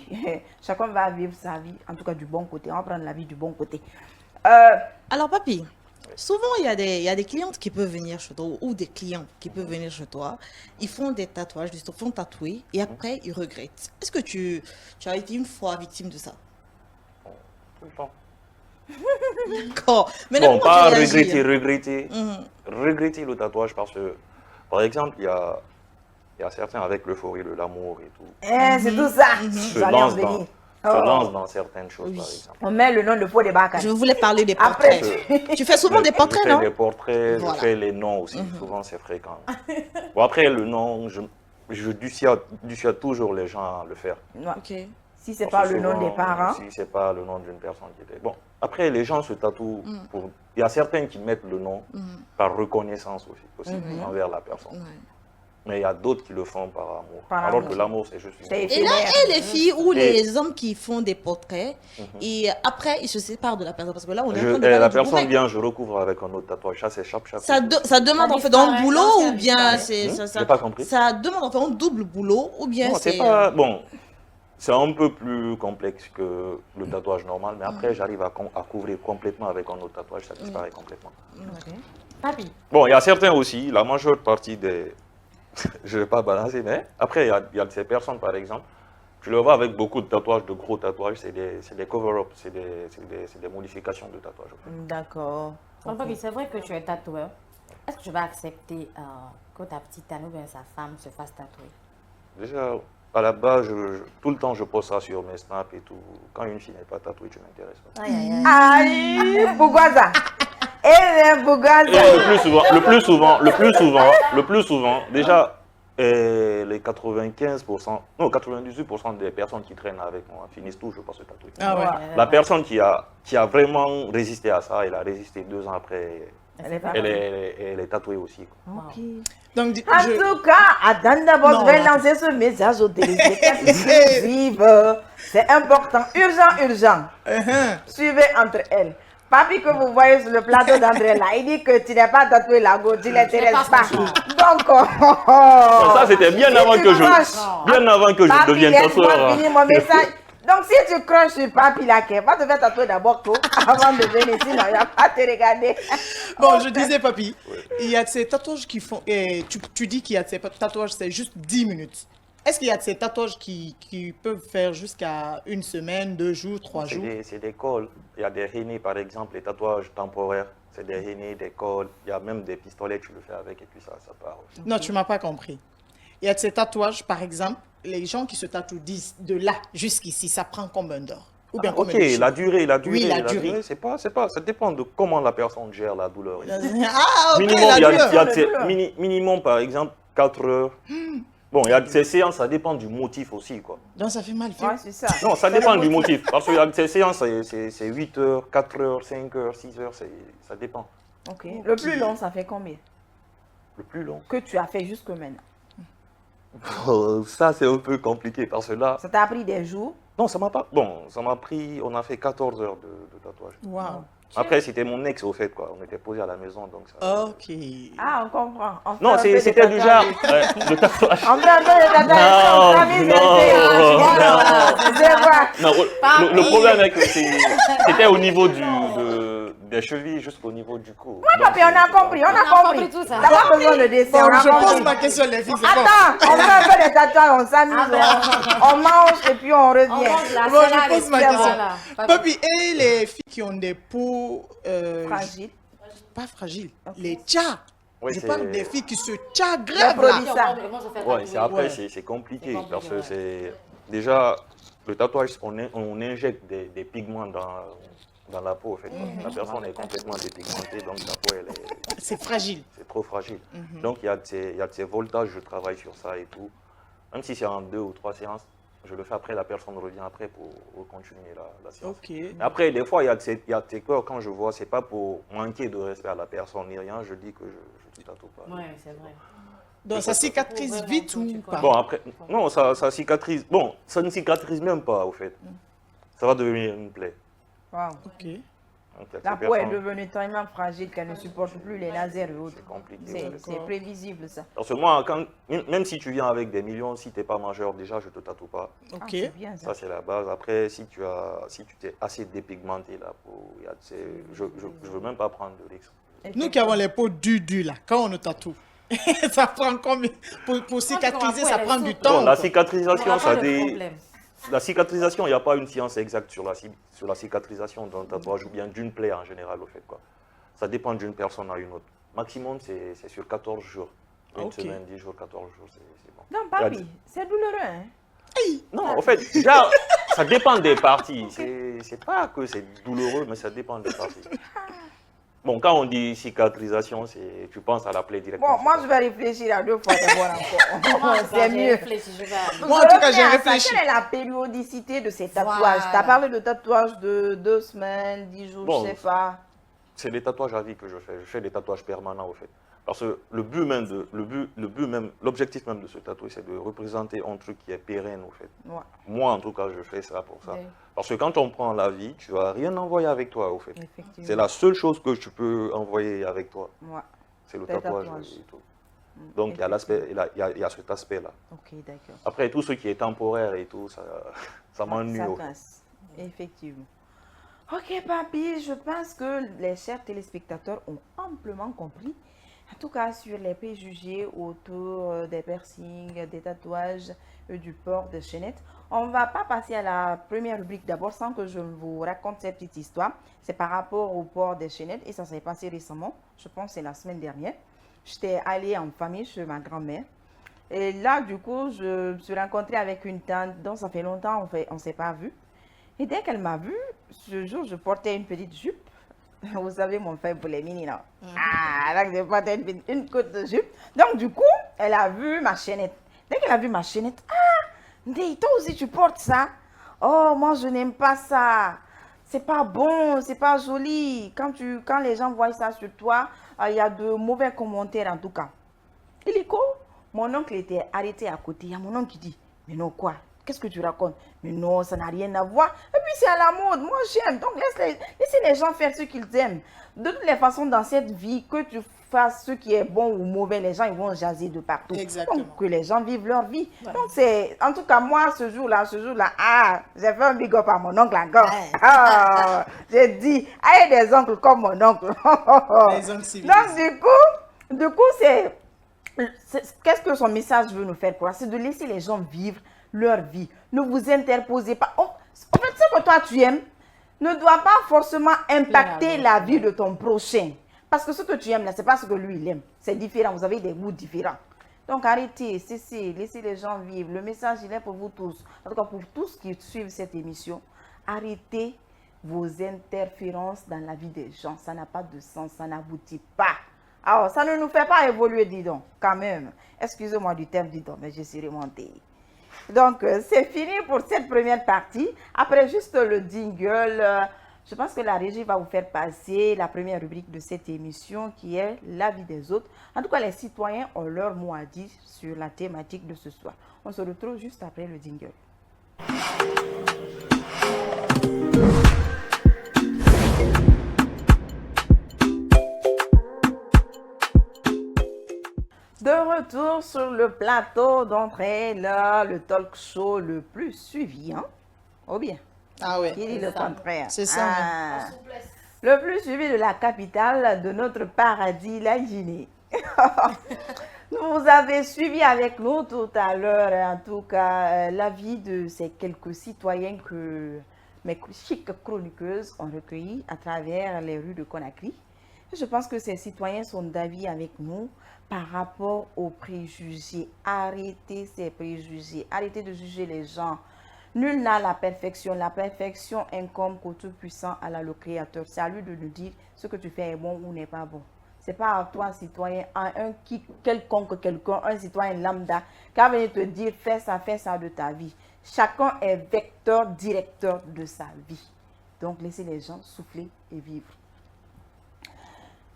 chacun va vivre sa vie, en tout cas du bon côté. On va prendre la vie du bon côté. Alors, papy, souvent, il y a des clientes qui peuvent venir chez toi ou des clients qui peuvent venir chez toi. Ils font des tatouages, ils se font tatouer et après, ils regrettent. Est-ce que tu as été une fois victime de ça? Tout le temps. D'accord. Maintenant, Bon, comment pas tu réagis, regretter hein? regretter le tatouage parce que, par exemple, il y a certains avec l'euphorie de l'amour et tout, C'est tout ça. se J'allais en lancent venir. dans certaines choses, Oui. par exemple. On met le nom de faux débat. Je voulais parler des Après, portraits. Tu fais souvent des portraits, Je fais non? des portraits, Voilà. je fais les noms aussi, souvent c'est fréquent. Bon, après, le nom, je dissuade toujours les gens à le faire. Non, Ok. si c'est Parce pas que le nom souvent, des parents, Si c'est pas le nom d'une personne qui était. Bon, après, les gens se tatouent pour. Il y a certains qui mettent le nom par reconnaissance aussi envers la personne. Ouais. Mais il y a d'autres qui le font par amour. Par Alors amour. que l'amour, c'est juste C'est une chose. Et là, éphémère. et les filles ou Et- les hommes qui font des portraits et après ils se séparent de la personne parce que là on est en train de La parler du personne bourré. vient, je recouvre avec un autre tatouage. Ça, c'est chap. Ça demande Ça en fait dans le disparaît, boulot non, ça ou bien disparaît. c'est J'ai pas compris. ça demande en fait un double boulot ou bien Non, c'est c'est pas. Bon, c'est un peu plus complexe que le tatouage normal, mais après, j'arrive à couvrir complètement avec un autre tatouage, ça disparaît complètement. Papi, Bon, il y a certains aussi, la majeure partie des. Je ne vais pas balancer, mais après, il y a ces personnes, par exemple, je le vois avec beaucoup de tatouages, de gros tatouages, c'est des cover-up, c'est des modifications de tatouages. D'accord. donc, papi, c'est vrai que tu es tatoueur. Est-ce que tu vas accepter que ta petite amie ou bien sa femme se fasse tatouer? Déjà, à la base, tout le temps, je pose ça sur mes snaps et tout. Quand une fille n'est pas tatouée, tu m'intéresses pas. Aïe, aïe, aïe. Aïe, Bougaza. Eh, Bougaza. Et le plus souvent, déjà, les 95%, non, 98% des personnes qui traînent avec moi finissent toujours par se tatouer. Ah ouais. La personne qui a vraiment résisté à ça, elle a résisté 2 ans après, Elle est pas elle est tatouée aussi, quoi. Ok. Donc, En tout cas, attends d'abord, Non, je vais non. lancer ce message aux téléspectateurs. C'est important, urgent. Suivez entre elles. Papi que vous voyez sur le plateau d'André là, il dit que tu n'es pas tatoué la gauche, tu ne l'intéresse pas. Donc, Ça, c'était bien avant que je devienne laisse-moi tatoueur. finir mon message. Donc, si tu croches sur Papi là, va te faire tatouer d'abord toi, avant de venir, sinon il va pas te regarder. bon, je disais, papy, il y a de ces tatouages qui font. Tu dis qu'il y a de ces tatouages, c'est juste 10 minutes. Est-ce qu'il y a de ces tatouages qui peuvent faire jusqu'à 1 semaine, 2 jours, 3 jours? C'est des cols. Il y a des hennées, par exemple, les tatouages temporaires. C'est des hennées, des cols. Il y a même des pistolets, tu le fais avec et puis ça part aussi. Non, tu m'as pas compris. Il y a de ces tatouages, par exemple, les gens qui se tatouent disent de là jusqu'ici, ça prend combien d'heures? Ou bien combien de Ok, jours? la durée, Oui, la durée. c'est pas, ça dépend de comment la personne gère la douleur. Ah, ok, Minimum, la il y a, douleur. il y a de ces- minimum, par exemple, 4 heures. Bon, il y a de ces séances, ça dépend du motif aussi, quoi. Donc, ça fait mal. Ouais, c'est ça. Non, ça dépend du motif. Parce qu'il y a de ces séances, c'est 8 heures, 4 heures, 5 heures, 6 heures, ça dépend. Ok. Le plus long, ça fait combien Le plus long. que tu as fait jusque maintenant? Ça, c'est un peu compliqué parce que là. Ça t'a pris des jours? Non, ça m'a pas. Bon, ça m'a pris. On a fait 14 heures de tatouage. Waouh. Après, c'était mon ex, au fait, quoi. On était posé à la maison, donc ça... Ok. Ah, on comprend. On fait Non, un peu de c'était du genre tatouage. le tatouage. On fait un peu de tatouage. Non, on s'amuse, non. voilà. Je vois. Non, le problème est que c'était au niveau des chevilles jusqu'au niveau du cou. Oui, papi, on a compris, on a compris. tout ça. T'as pas besoin de dessin, Bon, on a je pose compris. ma question, les filles, c'est bon. Attends, on fait un peu de tatouage, on s'amuse, on mange et puis on On revient. mange la Bon, je salade pose et ma puis question. voilà. Papi, et les filles qui ont des peaux... Fragile. pas fragiles, les tchas. Ouais, Je c'est- parle des filles qui se tchas Les grave produits. là. Ça. Ouais, c'est après, Ouais. c'est compliqué C'est compliqué, parce que ouais. c'est déjà le tatouage, on injecte des pigments dans la peau. En fait. La personne est complètement dépigmentée, donc la peau, C'est fragile. c'est trop fragile. Donc il y a de ces voltages, je travaille sur ça et tout. Même si c'est en 2 ou 3 séances, je le fais après, la personne revient après pour continuer la séance. Ok. Mais après, des fois, il y a de ces peurs, quand je vois, c'est pas pour manquer de respect à la personne ni rien, je dis que je ne tatoue pas. Ouais, c'est vrai. Donc ça cicatrise Vraiment, vite tu ou connais. pas? Bon, après, non, ça cicatrise. Bon, ça ne cicatrise même pas, au fait. Ça va devenir une plaie. Wow. Ok. Donc, il y a La ces peau est personnes- devenue tellement fragile qu'elle ne supporte plus les lasers et autres. C'est compliqué. C'est ouais. c'est prévisible ça. Parce que moi, même si tu viens avec des millions, si tu n'es pas majeur, déjà, je ne te tatoue pas. Ah, Ok. c'est bien ça. Ça, c'est la base. Après, si tu t'es assez dépigmenté, la peau, il y a de ces- je ne veux même pas prendre de risque. Nous qui avons les peaux dures là, quand on nous tatoue, ça prend combien? Pour cicatriser, ça prend du temps. Bon, la quoi. cicatrisation, ça dit... Problème. La cicatrisation, il n'y a pas une science exacte sur la cicatrisation d'un tatouage ou bien d'une plaie en général, au fait, quoi. Ça dépend d'une personne à une autre. Maximum, c'est sur 14 jours. Une Ok. semaine, 10 jours, 14 jours, c'est bon. Non, papi, c'est douloureux. Hein? Non, en fait, déjà, ça dépend des parties. C'est pas que c'est douloureux, mais ça dépend des parties. Bon, quand on dit cicatrisation, tu penses à la plaie directement. Bon, moi je vais réfléchir à 2 fois d'abord encore. Moi, C'est j'ai mieux. réfléchi, je vais- Moi, en tout cas, reviens j'ai à ça. réfléchi. Quelle est la périodicité de ces tatouages? Voilà. Tu as parlé de tatouages de 2 semaines, 10 jours, Bon, je sais pas. C'est des tatouages à vie que je fais. Je fais des tatouages permanents, au fait. Parce que l'objectif même de ce tatouage, c'est de représenter un truc qui est pérenne, au fait. Ouais, Moi, en tout cas, je fais ça pour ça. Ouais. Parce que quand on prend la vie, tu vas rien envoyer avec toi, au fait. effectivement. C'est la seule chose que tu peux envoyer avec toi. Ouais. C'est le Le tatouage tatouage. et tout. Donc, il y a l'aspect, il y a cet aspect-là. Ok, d'accord. Après, tout ce qui est temporaire et tout, ça m'ennuie. Ça au fait. passe, effectivement. Ok, papy, je pense que les chers téléspectateurs ont amplement compris. En tout cas, sur les préjugés autour des piercings, des tatouages et du port de chaînettes. On ne va pas passer à la première rubrique d'abord sans que je vous raconte cette petite histoire. C'est par rapport au port des chaînettes et ça s'est passé récemment. Je pense que c'est la semaine dernière. J'étais allée en famille chez ma grand-mère. Et là, du coup, je me suis rencontrée avec une tante dont ça fait longtemps on ne s'est pas vu. Et dès qu'elle m'a vue, ce jour, je portais une petite jupe. Vous savez, mon frère pour les mini, là. Ah, là, je portais une courte jupe. Donc, du coup, elle a vu ma chaînette. Dès qu'elle a vu ma chaînette, ah, Ndeye, toi aussi, tu portes ça? Oh, moi, je n'aime pas ça. C'est pas bon, c'est pas joli. Quand les gens voient ça sur toi, il y a de mauvais commentaires, en tout cas. Illico, mon oncle était arrêté à côté. Il y a mon oncle qui dit, mais non, quoi? Qu'est-ce que tu racontes? Mais non, ça n'a rien à voir. Et puis c'est à la mode. Moi, j'aime. Donc, laissez les gens faire ce qu'ils aiment. De toutes les façons, dans cette vie, que tu fasses ce qui est bon ou mauvais, les gens ils vont jaser de partout. Exactement. Donc, que les gens vivent leur vie. Donc, c'est... En tout cas, moi, ce jour-là, j'ai fait un big up à mon oncle encore. Ouais. Ah, j'ai dit, il y a des oncles comme mon oncle. Les oncles civilisés. Donc, du coup, qu'est-ce que son message veut nous faire croire? C'est de laisser les gens vivre leur vie. Ne vous interposez pas. Oh, en fait, ce que toi tu aimes ne doit pas forcément impacter la vie de ton prochain. Parce que ce que tu aimes là, c'est pas ce que lui il aime. C'est différent. Vous avez des goûts différents. Donc arrêtez, cessez, laissez les gens vivre. Le message il est pour vous tous. En tout cas pour tous qui suivent cette émission, arrêtez vos interférences dans la vie des gens. Ça n'a pas de sens, ça n'aboutit pas. Alors, ça ne nous fait pas évoluer, dis donc, quand même. Excusez-moi du terme, dis donc, mais je suis remontée. Donc, c'est fini pour cette première partie. Après, juste le jingle, je pense que la régie va vous faire passer la première rubrique de cette émission qui est la vie des autres. En tout cas, les citoyens ont leur mot à dire sur la thématique de ce soir. On se retrouve juste après le jingle. retour sur le plateau d'entrée, là, le talk show le plus suivi, hein? Oh bien. Ah ouais. Qui dit le contraire? C'est ça, Ah. Le plus suivi de la capitale de notre paradis, la Guinée. Vous avez suivi avec nous tout à l'heure, en tout cas, l'avis de ces quelques citoyens que mes chics chroniqueuses ont recueillis à travers les rues de Conakry. Je pense que ces citoyens sont d'avis avec nous par rapport aux préjugés. Arrêtez ces préjugés, arrêtez de juger les gens. Nul n'a la perfection. La perfection incombe qu'au Tout-Puissant, Allah le Créateur. C'est à lui de nous dire ce que tu fais est bon ou n'est pas bon. Ce n'est pas à toi, citoyen, à quelconque quelqu'un, un citoyen lambda, qui va venir te dire fais ça de ta vie. Chacun est vecteur, directeur de sa vie. Donc, laissez les gens souffler et vivre.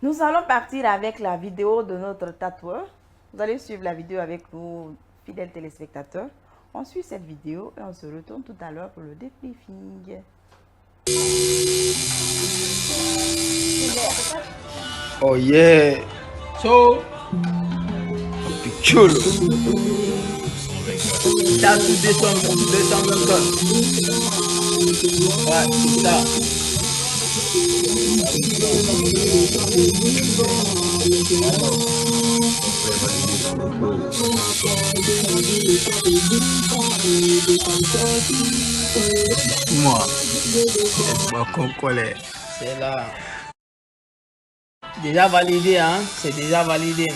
Nous allons partir avec la vidéo de notre tatoueur. Vous allez suivre la vidéo avec nous, fidèles téléspectateurs. On suit cette vidéo et on se retourne tout à l'heure pour le débriefing. Oh yeah. So, chulo. Tatou 224. Ouais, c'est ça. Moi, c'est pas qu'on colère. C'est là. Déjà validé, hein? C'est déjà validé.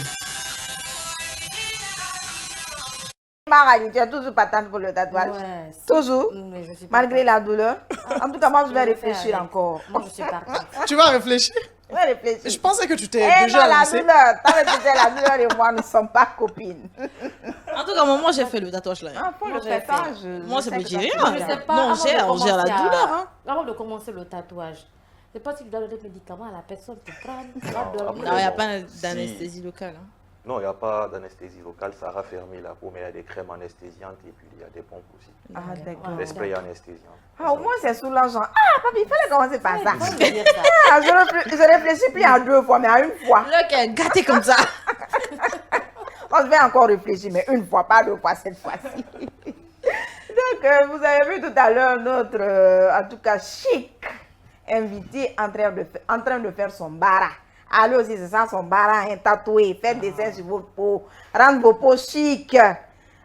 Magali, tu es toujours patente pour le tatouage? Ouais, Toujours? mais je suis Malgré la douleur? En tout cas, moi, je vais le fais réfléchir avec. encore. Moi, je suis partante. Tu vas réfléchir. Je vais réfléchir. Je pensais que tu t'es Eh déjà non, la lancé. douleur. Tant que tu sais, la douleur et moi, nous ne sommes pas copines. En tout cas, moi, j'ai fait le tatouage là. Ah, faut le Moi, faire j'ai ça. fait. Moi, ça me dit rien. Je sais pas. Non, avant on gère de la commencer douleur, hein. Avant de commencer le tatouage, je sais pas si tu dois donner des médicaments à la personne qui prend, tu vas Non, dormir. après, Non, il n'y a bon, pas si- d'anesthésie locale. Hein. Non, il n'y a pas d'anesthésie locale, ça raffermit la peau, mais il y a des crèmes anesthésiantes et puis il y a des pompes aussi. Ah, d'accord. Des sprays anesthésiants. Ah, au moins, c'est soulageant. Ah, papi, il fallait commencer par ça. Faut me dire ça. Ah, je réfléchis plus à 2 fois, mais à 1 fois. Le cœur gâté comme ça. Oh, je vais encore réfléchir, mais 1 fois, pas 2 fois cette fois-ci. Donc, vous avez vu tout à l'heure notre, en tout cas, chic invité en train de faire son bara. Allez aussi, c'est ça, son bara, hein, tatoué, faites des dessins sur vos peaux, rendre vos peaux chic.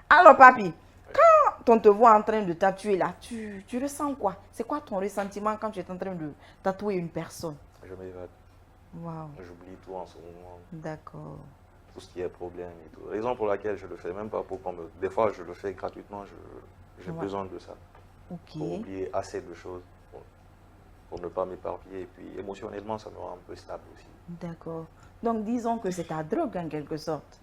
Alors, papi, quand on te voit en train de tatouer là, tu ressens quoi? C'est quoi ton ressentiment quand tu es en train de tatouer une personne? Je m'évade, Waouh, j'oublie tout en ce moment, d'accord. tout ce qui est problème et tout. Raison pour laquelle je le fais, même pas pour qu'on me... Des fois, je le fais gratuitement, j'ai Ouais. besoin de ça. Ok. Pour oublier assez de choses, pour ne pas m'éparpiller. Et puis, émotionnellement, ça me rend un peu stable aussi. D'accord. Donc, disons que c'est ta drogue en quelque sorte.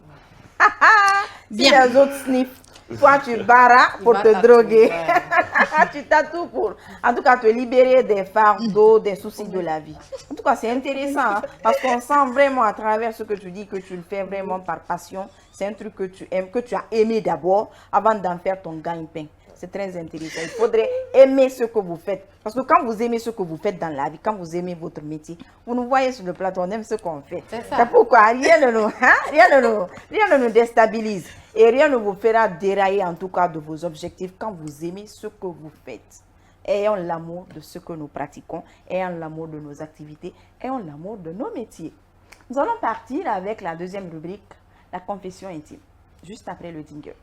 Bien. Si les autres sniffent, toi tu barras pour vas te tatouer, droguer. ouais. Tu tatoues pour, en tout cas, te libérer des fardeaux, des soucis de la vie. En tout cas, c'est intéressant hein, parce qu'on sent vraiment à travers ce que tu dis que tu le fais vraiment par passion. C'est un truc que tu aimes, que tu as aimé d'abord avant d'en faire ton gagne-pain. C'est très intéressant. Il faudrait aimer ce que vous faites. Parce que quand vous aimez ce que vous faites dans la vie, quand vous aimez votre métier, vous nous voyez sur le plateau, on aime ce qu'on fait. C'est ça. C'est pourquoi rien ne nous déstabilise. Et rien ne vous fera dérailler en tout cas de vos objectifs quand vous aimez ce que vous faites. Ayons l'amour de ce que nous pratiquons, ayons l'amour de nos activités, ayons l'amour de nos métiers. Nous allons partir avec la deuxième rubrique, la confession intime, juste après le jingle.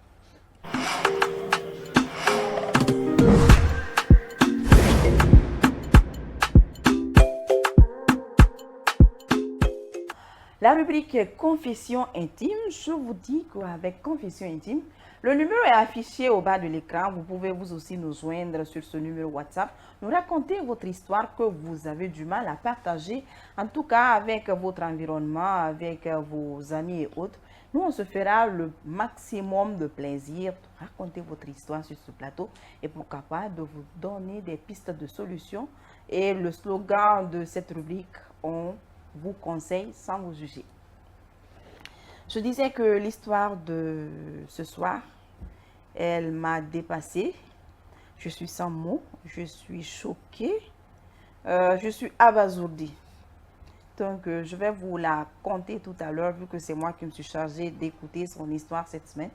La rubrique confession intime, je vous dis qu'avec confession intime, le numéro est affiché au bas de l'écran. Vous pouvez vous aussi nous joindre sur ce numéro WhatsApp, nous raconter votre histoire que vous avez du mal à partager, en tout cas avec votre environnement, avec vos amis et autres. Nous, on se fera le maximum de plaisir de raconter votre histoire sur ce plateau et pourquoi pas de vous donner des pistes de solutions. Et le slogan de cette rubrique, on vous conseille sans vous juger. Je disais que l'histoire de ce soir, elle m'a dépassée. Je suis sans mots, je suis choquée, je suis abasourdie. Donc, je vais vous la conter tout à l'heure, vu que c'est moi qui me suis chargée d'écouter son histoire cette semaine.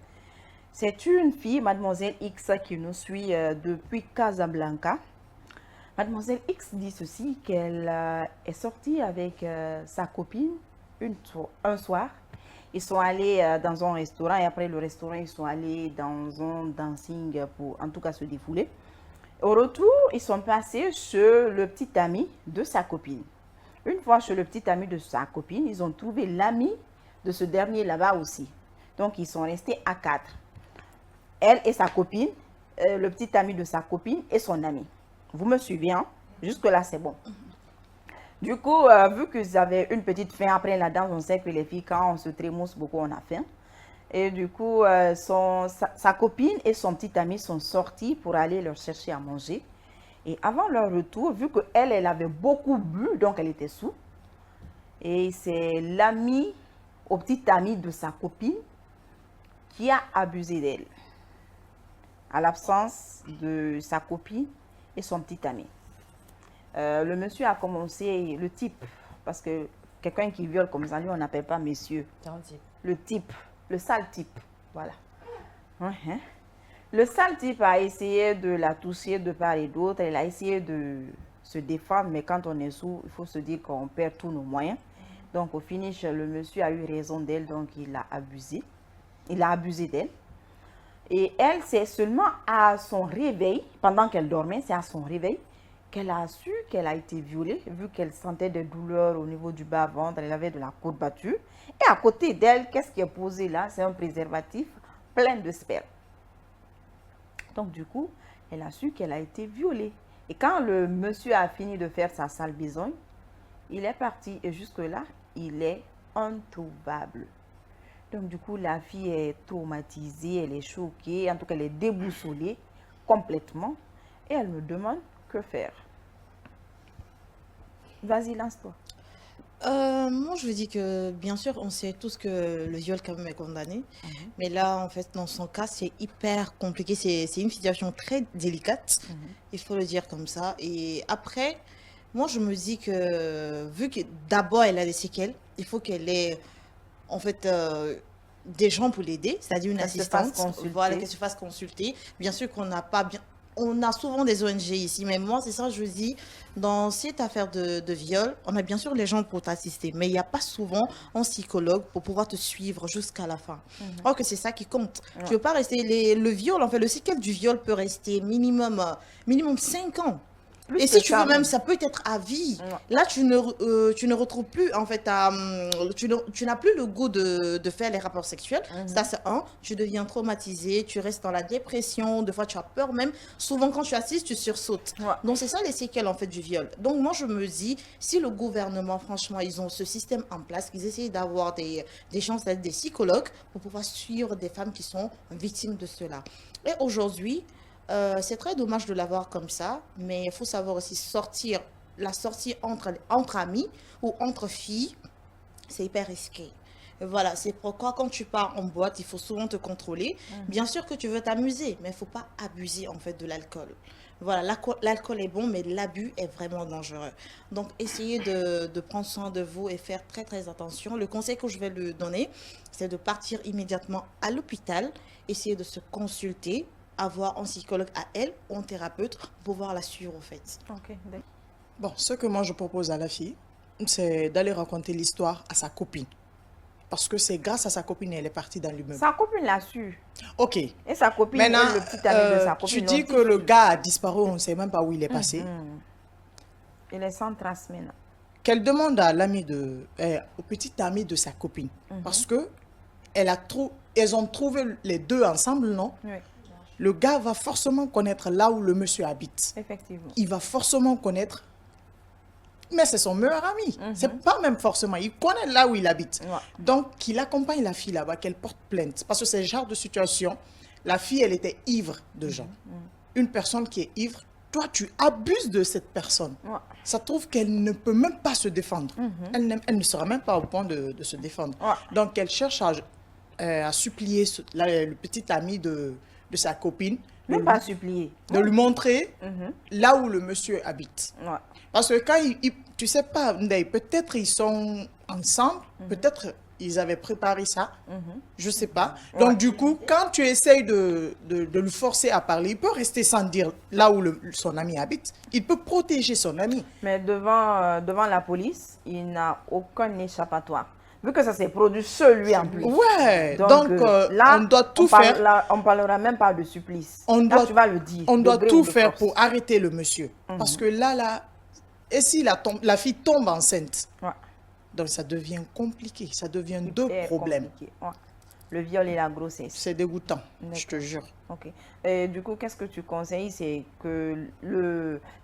C'est une fille, Mademoiselle X, qui nous suit depuis Casablanca. Mademoiselle X dit ceci, qu'elle est sortie avec sa copine un soir. Ils sont allés dans un restaurant et après le restaurant, ils sont allés dans un dancing pour en tout cas se défouler. Au retour, ils sont passés chez le petit ami de sa copine. Une fois chez le petit ami de sa copine, ils ont trouvé l'ami de ce dernier là-bas aussi. Donc, ils sont restés à 4. Elle et sa copine, le petit ami de sa copine et son ami. Vous me suivez, hein? Jusque-là, c'est bon. Du coup, vu qu'ils avaient une petite faim après la danse, on sait que les filles, quand on se trémousse beaucoup, on a faim. Et du coup, sa copine et son petit ami sont sortis pour aller leur chercher à manger. Et avant leur retour, vu qu'elle, elle avait beaucoup bu, donc elle était sous. Et c'est l'ami au petit ami de sa copine qui a abusé d'elle. À l'absence de sa copine et son petit ami. Le monsieur a commencé, le type, parce que quelqu'un qui viole comme ça, lui, on n'appelle pas monsieur. Le type, le sale type, voilà. Le sale type a essayé de la toucher de part et d'autre, elle a essayé de se défendre, mais quand on est sous, il faut se dire qu'on perd tous nos moyens. Donc au finish, le monsieur a eu raison d'elle, donc il a abusé. Il a abusé d'elle. Et elle, c'est seulement à son réveil, pendant qu'elle dormait, c'est à son réveil, qu'elle a su qu'elle a été violée, vu qu'elle sentait des douleurs au niveau du bas-ventre, elle avait de la courbature. Et à côté d'elle, qu'est-ce qui est posé là? C'est un préservatif plein de sperme. Donc du coup, elle a su qu'elle a été violée. Et quand le monsieur a fini de faire sa sale besogne, il est parti. Et jusque-là, il est introuvable. Donc du coup, la fille est traumatisée, elle est choquée, en tout cas, elle est déboussolée complètement. Et elle me demande que faire. Vas-y, lance-toi. Moi, je veux dire que, bien sûr, on sait tous que le viol, quand même, est condamné. Mais là, en fait, dans son cas, c'est hyper compliqué. C'est une situation très délicate. Il faut le dire comme ça. Et après, moi, je me dis que, vu que d'abord, elle a des séquelles, il faut qu'elle ait, en fait, des gens pour l'aider, c'est-à-dire une assistante. Voilà, qu'elle se fasse consulter. Bien sûr qu'on n'a pas bien... On a souvent des ONG ici, mais moi, c'est ça, je dis, dans cette affaire de viol, on a bien sûr les gens pour t'assister, mais il n'y a pas souvent un psychologue pour pouvoir te suivre jusqu'à la fin. Or que c'est ça qui compte. Tu ne veux pas rester, le viol, en fait, le cycle du viol peut rester minimum 5 ans. Et si tu veux même, ça peut être à vie. Là, tu ne retrouves plus, en fait, tu n'as plus le goût de faire les rapports sexuels. Ça, c'est un. Tu deviens traumatisé, tu restes dans la dépression. Des fois, tu as peur même. Souvent, quand tu assistes, tu sursautes. Donc, c'est ça les séquelles, en fait, du viol. Donc, moi, je me dis, si le gouvernement, franchement, ils ont ce système en place, qu'ils essayent d'avoir des chances d'être des psychologues pour pouvoir suivre des femmes qui sont victimes de cela. Et aujourd'hui, c'est très dommage de l'avoir comme ça, mais il faut savoir aussi la sortie entre amis ou entre filles, c'est hyper risqué. Voilà, c'est pourquoi quand tu pars en boîte, il faut souvent te contrôler. Bien sûr que tu veux t'amuser, mais il ne faut pas abuser en fait de l'alcool. Voilà, l'alcool est bon, mais l'abus est vraiment dangereux. Donc, essayez de prendre soin de vous et faire très très attention. Le conseil que je vais lui donner, c'est de partir immédiatement à l'hôpital, essayer de se consulter, avoir un psychologue à elle ou un thérapeute pour pouvoir la suivre, en fait. Bon, ce que moi je propose à la fille, c'est d'aller raconter l'histoire à sa copine. Parce que c'est grâce à sa copine elle est partie dans l'immeuble. Sa copine l'a su. Ok. Et sa copine, maintenant, le petit ami de sa copine. tu dis que le gars a disparu, on ne sait même pas où il est passé. Il est sans trace maintenant. Qu'elle demande à l'ami au petit ami de sa copine. Parce que elles ont trouvé les deux ensemble, non? Oui. Le gars va forcément connaître là où le monsieur habite. Effectivement. Il va forcément connaître, mais c'est son meilleur ami. C'est pas même forcément, il connaît là où il habite. Donc, qu'il accompagne la fille là-bas, qu'elle porte plainte. Parce que c'est le genre de situation, la fille, elle était ivre de gens. Une personne qui est ivre, toi, tu abuses de cette personne. Ça trouve qu'elle ne peut même pas se défendre. Elle ne sera même pas au point de se défendre. Donc, elle cherche à supplier le petit ami de de sa copine, de Même lui, pas supplier. de lui montrer Mhm. là où le monsieur habite. Ouais. Parce que quand tu sais pas, Ndeye, peut-être ils sont ensemble, peut-être ils avaient préparé ça, je sais pas. Donc du coup, quand tu essayes de le forcer à parler, il peut rester sans dire là où son ami habite. Il peut protéger son ami. Mais devant la police, il n'a aucun échappatoire. Vu que ça s'est produit chez lui en plus. Ouais, donc là, on doit tout faire. On parlera même pas de supplice. On Là, doit, tu vas le dire. on de doit gré tout ou de faire force. pour arrêter le monsieur. Parce que là, et si la fille tombe enceinte, Ouais. donc ça devient compliqué, ça devient deux Hyper problèmes. compliqué. Ouais. Le viol et la grossesse. C'est dégoûtant, je D'accord. te jure. Ok. Et du coup, qu'est-ce que tu conseilles? C'est que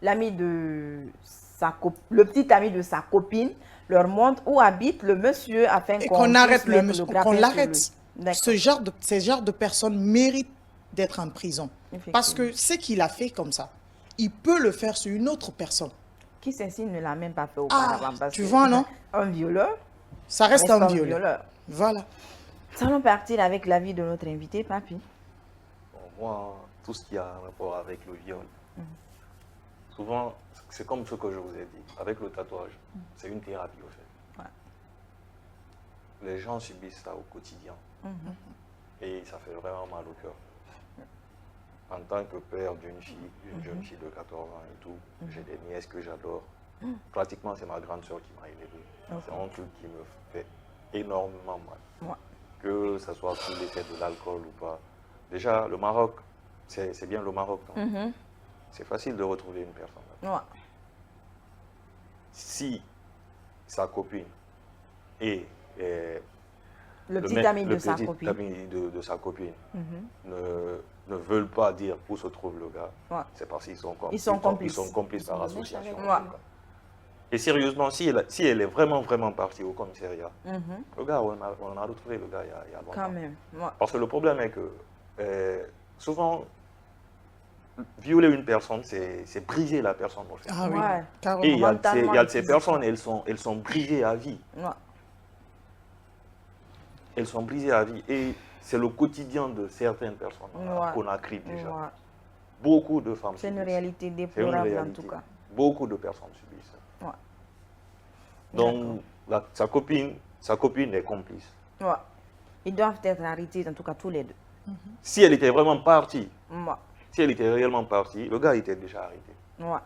l'ami de le petit ami de sa copine leur montre où habite le monsieur afin Et qu'on qu'on arrête puisse le mettre monsieur, grappin qu'on sur l'arrête. lui. D'accord. Ces genres de personnes méritent d'être en prison. Parce que ce qu'il a fait comme ça, il peut le faire sur une autre personne. Qui ceci ne l'a même pas fait auparavant. Parce tu que vois, non? Un violeur Ça reste reste un violeur. Voilà. Nous allons partir avec l'avis de notre invité, Papi. Bon, moi, tout ce qui a un rapport avec le viol, souvent, c'est comme ce que je vous ai dit. Avec le tatouage, c'est une thérapie, au fait. Ouais. Les gens subissent ça au quotidien. Et ça fait vraiment mal au cœur. En tant que père d'une jeune fille de 14 ans et tout, j'ai des nièces que j'adore. Pratiquement, c'est ma grande soeur qui m'a élevé. C'est un truc qui me fait énormément mal. Ouais. Que ce soit sous l'effet de l'alcool ou pas. Déjà, le Maroc, c'est bien le Maroc. Non? C'est facile de retrouver une personne. Ouais. Si sa copine et Le petit ami de sa copine. ami de sa copine ne veulent pas dire où se trouve le gars, Ouais. c'est parce qu'ils sont complices. Ils sont complices. Ils sont complices par association. Ouais. Et sérieusement, si elle est vraiment partie au commissariat, le gars, on a retrouvé le gars il y a longtemps. Quand même. Ouais. Parce que le problème est que souvent, violer une personne, c'est briser la personne. En fait. Ah oui, Ouais. carrément. Et il y a Mentalement, de ces personnes, elles sont brisées à vie. Ouais. Elles sont brisées à vie. Et c'est le quotidien de certaines personnes Ouais. qu'on a crié déjà. Ouais. Beaucoup de femmes C'est une subissent. réalité C'est une déplorable en réalité. tout cas. Beaucoup de personnes subissent. Ouais. Donc, sa copine est complice. Ouais. Ils doivent être arrêtés, en tout cas tous les deux. Si elle était vraiment partie, Ouais. si elle était réellement partie, le gars était déjà arrêté. Ouais.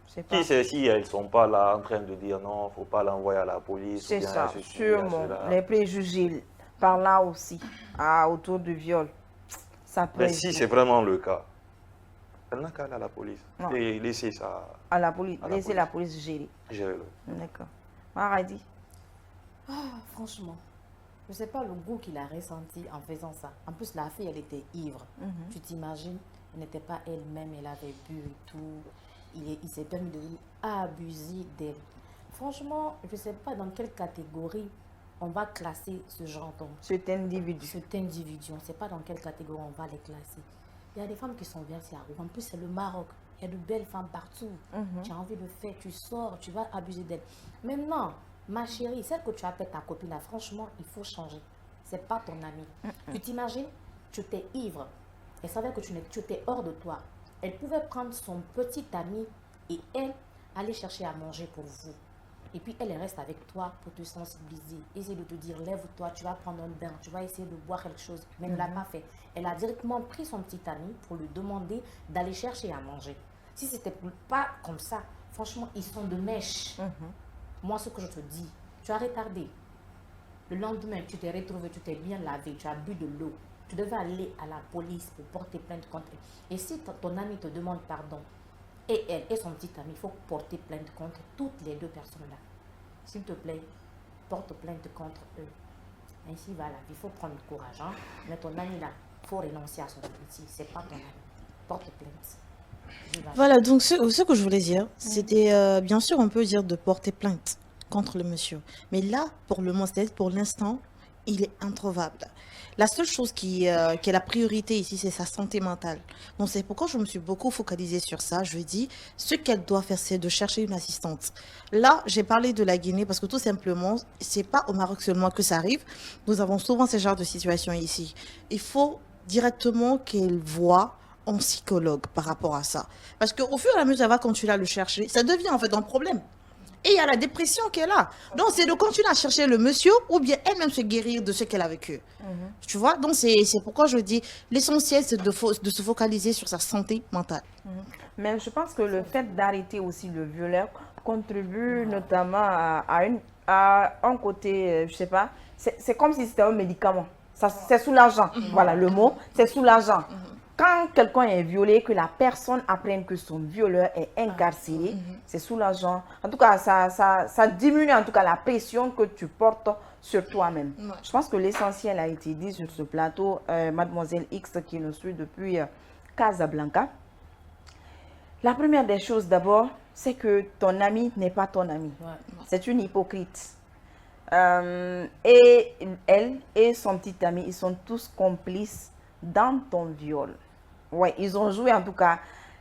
C'est pas... Qui sait si elles ne sont pas là en train de dire non, il ne faut pas l'envoyer à la police. ou C'est bien ça, ceci, sûrement. cela. Les préjugés par là aussi, autour du viol, ça peut Mais si c'est vraiment le cas, elle n'a qu'à aller à la police. Non. Et laisser ça à la police, à la laisser la police gérer. gérer-le. D'accord. Maradi. Franchement, je ne sais pas le goût qu'il a ressenti en faisant ça. En plus, la fille, elle était ivre. Tu t'imagines, elle n'était pas elle-même, elle avait bu et tout. Il s'est permis de abuser d'elle. Franchement, je ne sais pas dans quelle catégorie on va classer ce genre d'homme. Cet individu. Cet individu, on ne sait pas dans quelle catégorie on va les classer. Il y a des femmes qui sont versées à roue. En plus, c'est le Maroc. Il y a de belles femmes partout. Tu as envie de faire, tu sors, tu vas abuser d'elle. Maintenant, ma chérie, celle que tu appelles ta copine, là, franchement, il faut changer. Ce n'est pas ton amie. Tu t'imagines, tu étais ivre. Elle savait que tu étais hors de toi. Elle pouvait prendre son petit ami et elle aller chercher à manger pour vous. Et puis elle reste avec toi pour te sensibiliser. Essayer de te dire, lève-toi, tu vas prendre un bain, tu vas essayer de boire quelque chose. Mais elle ne l'a pas fait. Elle a directement pris son petit ami pour lui demander d'aller chercher à manger. Si ce n'était pas comme ça, franchement, ils sont de mèche. Moi, ce que je te dis, tu as retardé. Le lendemain, tu t'es retrouvé, tu t'es bien lavé, tu as bu de l'eau. Tu devais aller à la police pour porter plainte contre elle. Et si ton ami te demande pardon, et elle et son petit ami, il faut porter plainte contre toutes les deux personnes-là. S'il te plaît, porte plainte contre eux. Ainsi va la vie. Il faut prendre courage. Hein? Mais ton ami là, il faut renoncer à son petit. C'est pas ton ami. Porte plainte. Voilà, donc ce que je voulais dire, c'était, bien sûr, on peut dire de porter plainte contre le monsieur. Mais là, pour l'instant, il est introuvable. La seule chose qui est la priorité ici, c'est sa santé mentale. Donc, c'est pourquoi je me suis beaucoup focalisée sur ça. Je lui dis, ce qu'elle doit faire, c'est de chercher une assistante. Là, j'ai parlé de la Guinée parce que tout simplement, c'est pas au Maroc seulement que ça arrive. Nous avons souvent ce genre de situation ici. Il faut directement qu'elle voit en psychologue par rapport à ça. Parce qu'au fur et à mesure, elle va continuer à le chercher. Ça devient en fait un problème. Et il y a la dépression qu'elle a. Donc, c'est de continuer à chercher le monsieur ou bien elle-même se guérir de ce qu'elle a vécu. Tu vois? Donc, c'est pourquoi je dis l'essentiel, c'est de se focaliser sur sa santé mentale. Mais je pense que le fait d'arrêter aussi le violeur contribue notamment à un côté, je sais pas, c'est comme si c'était un médicament. C'est soulageant. Voilà le mot, c'est soulageant. Quand quelqu'un est violé, que la personne apprenne que son violeur est incarcéré, c'est soulageant. En tout cas, ça diminue en tout cas la pression que tu portes sur toi-même. Je pense que l'essentiel a été dit sur ce plateau. Mademoiselle X qui nous suit depuis Casablanca. La première des choses d'abord, c'est que ton ami n'est pas ton ami. C'est une hypocrite. Et elle et son petit ami, ils sont tous complices dans ton viol. Ouais, ils ont joué en tout cas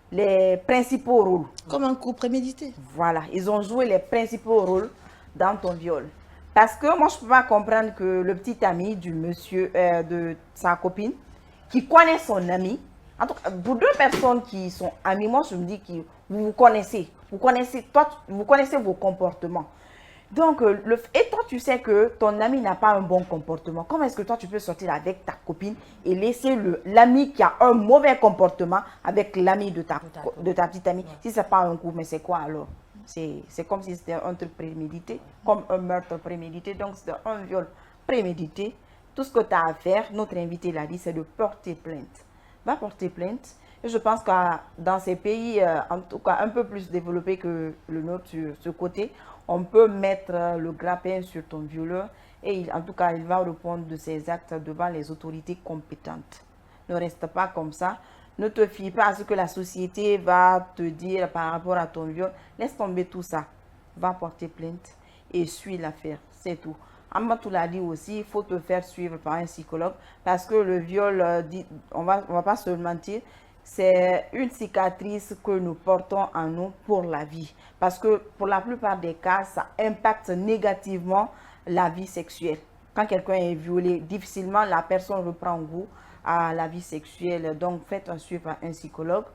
les principaux rôles. Comme un coup prémédité. Voilà, ils ont joué les principaux rôles dans ton viol. Parce que moi, je ne peux pas comprendre que le petit ami du monsieur, de sa copine, qui connaît son ami, en tout cas, pour deux personnes qui sont amies, moi, je me dis que vous vous connaissez. Vous connaissez vos comportements. Donc, et toi, tu sais que ton ami n'a pas un bon comportement. Comment est-ce que toi, tu peux sortir avec ta copine et laisser l'ami qui a un mauvais comportement avec l'ami de ta petite amie? Si ce n'est pas un coup, mais c'est quoi alors? C'est comme si c'était un truc prémédité, comme un meurtre prémédité. Donc, c'est un viol prémédité. Tout ce que tu as à faire, notre invité l'a dit, c'est de porter plainte. Va porter plainte. Et je pense que dans ces pays, en tout cas un peu plus développés que le nôtre sur ce côté, on peut mettre le grappin sur ton violeur et en tout cas, il va répondre de ses actes devant les autorités compétentes. Ne reste pas comme ça. Ne te fie pas à ce que la société va te dire par rapport à ton viol. Laisse tomber tout ça. Va porter plainte et suis l'affaire. C'est tout. Amatou l'a dit aussi, il faut te faire suivre par un psychologue parce que le viol, on va pas se mentir, c'est une cicatrice que nous portons en nous pour la vie. Parce que pour la plupart des cas, ça impacte négativement la vie sexuelle. Quand quelqu'un est violé, difficilement la personne reprend goût à la vie sexuelle. Donc, faites un suivi par un psychologue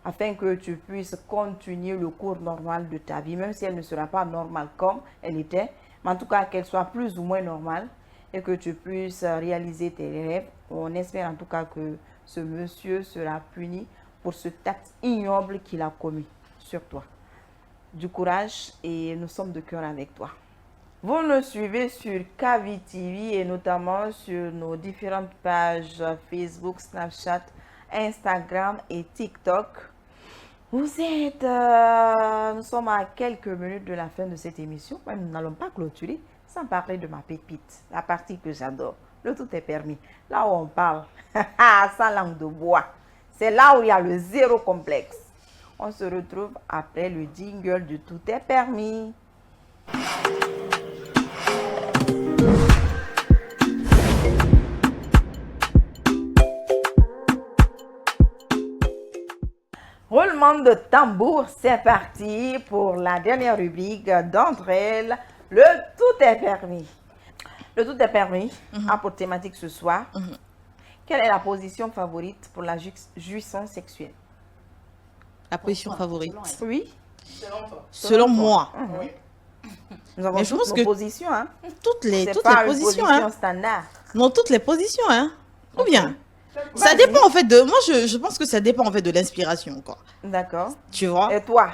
afin que tu puisses continuer le cours normal de ta vie, même si elle ne sera pas normale comme elle était, mais en tout cas qu'elle soit plus ou moins normale et que tu puisses réaliser tes rêves. On espère en tout cas que ce monsieur sera puni pour ce acte ignoble qu'il a commis sur toi. Du courage et nous sommes de cœur avec toi. Vous nous suivez sur Kavi TV et notamment sur nos différentes pages Facebook, Snapchat, Instagram et TikTok. Nous sommes à quelques minutes de la fin de cette émission, mais nous n'allons pas clôturer sans parler de ma pépite, la partie que j'adore. Le tout est permis. Là où on parle, sans langue de bois. C'est là où il y a le zéro complexe. On se retrouve après le jingle du tout est permis. Roulement de tambour, c'est parti pour la dernière rubrique d'entre elles, le tout est permis. Le tout est permis a pour thématique ce soir. Quelle est la position favorite pour la jouissance sexuelle? La position favorite. Oui. Selon moi. Oui. Nous avons Mais je toutes pense nos que positions. Hein. Toutes les C'est pas une positions. position standard. Non, toutes les positions, hein. Ou bien. Ça dépend en fait de. Moi, je pense que ça dépend en fait de l'inspiration, quoi. D'accord. Tu vois? Et toi,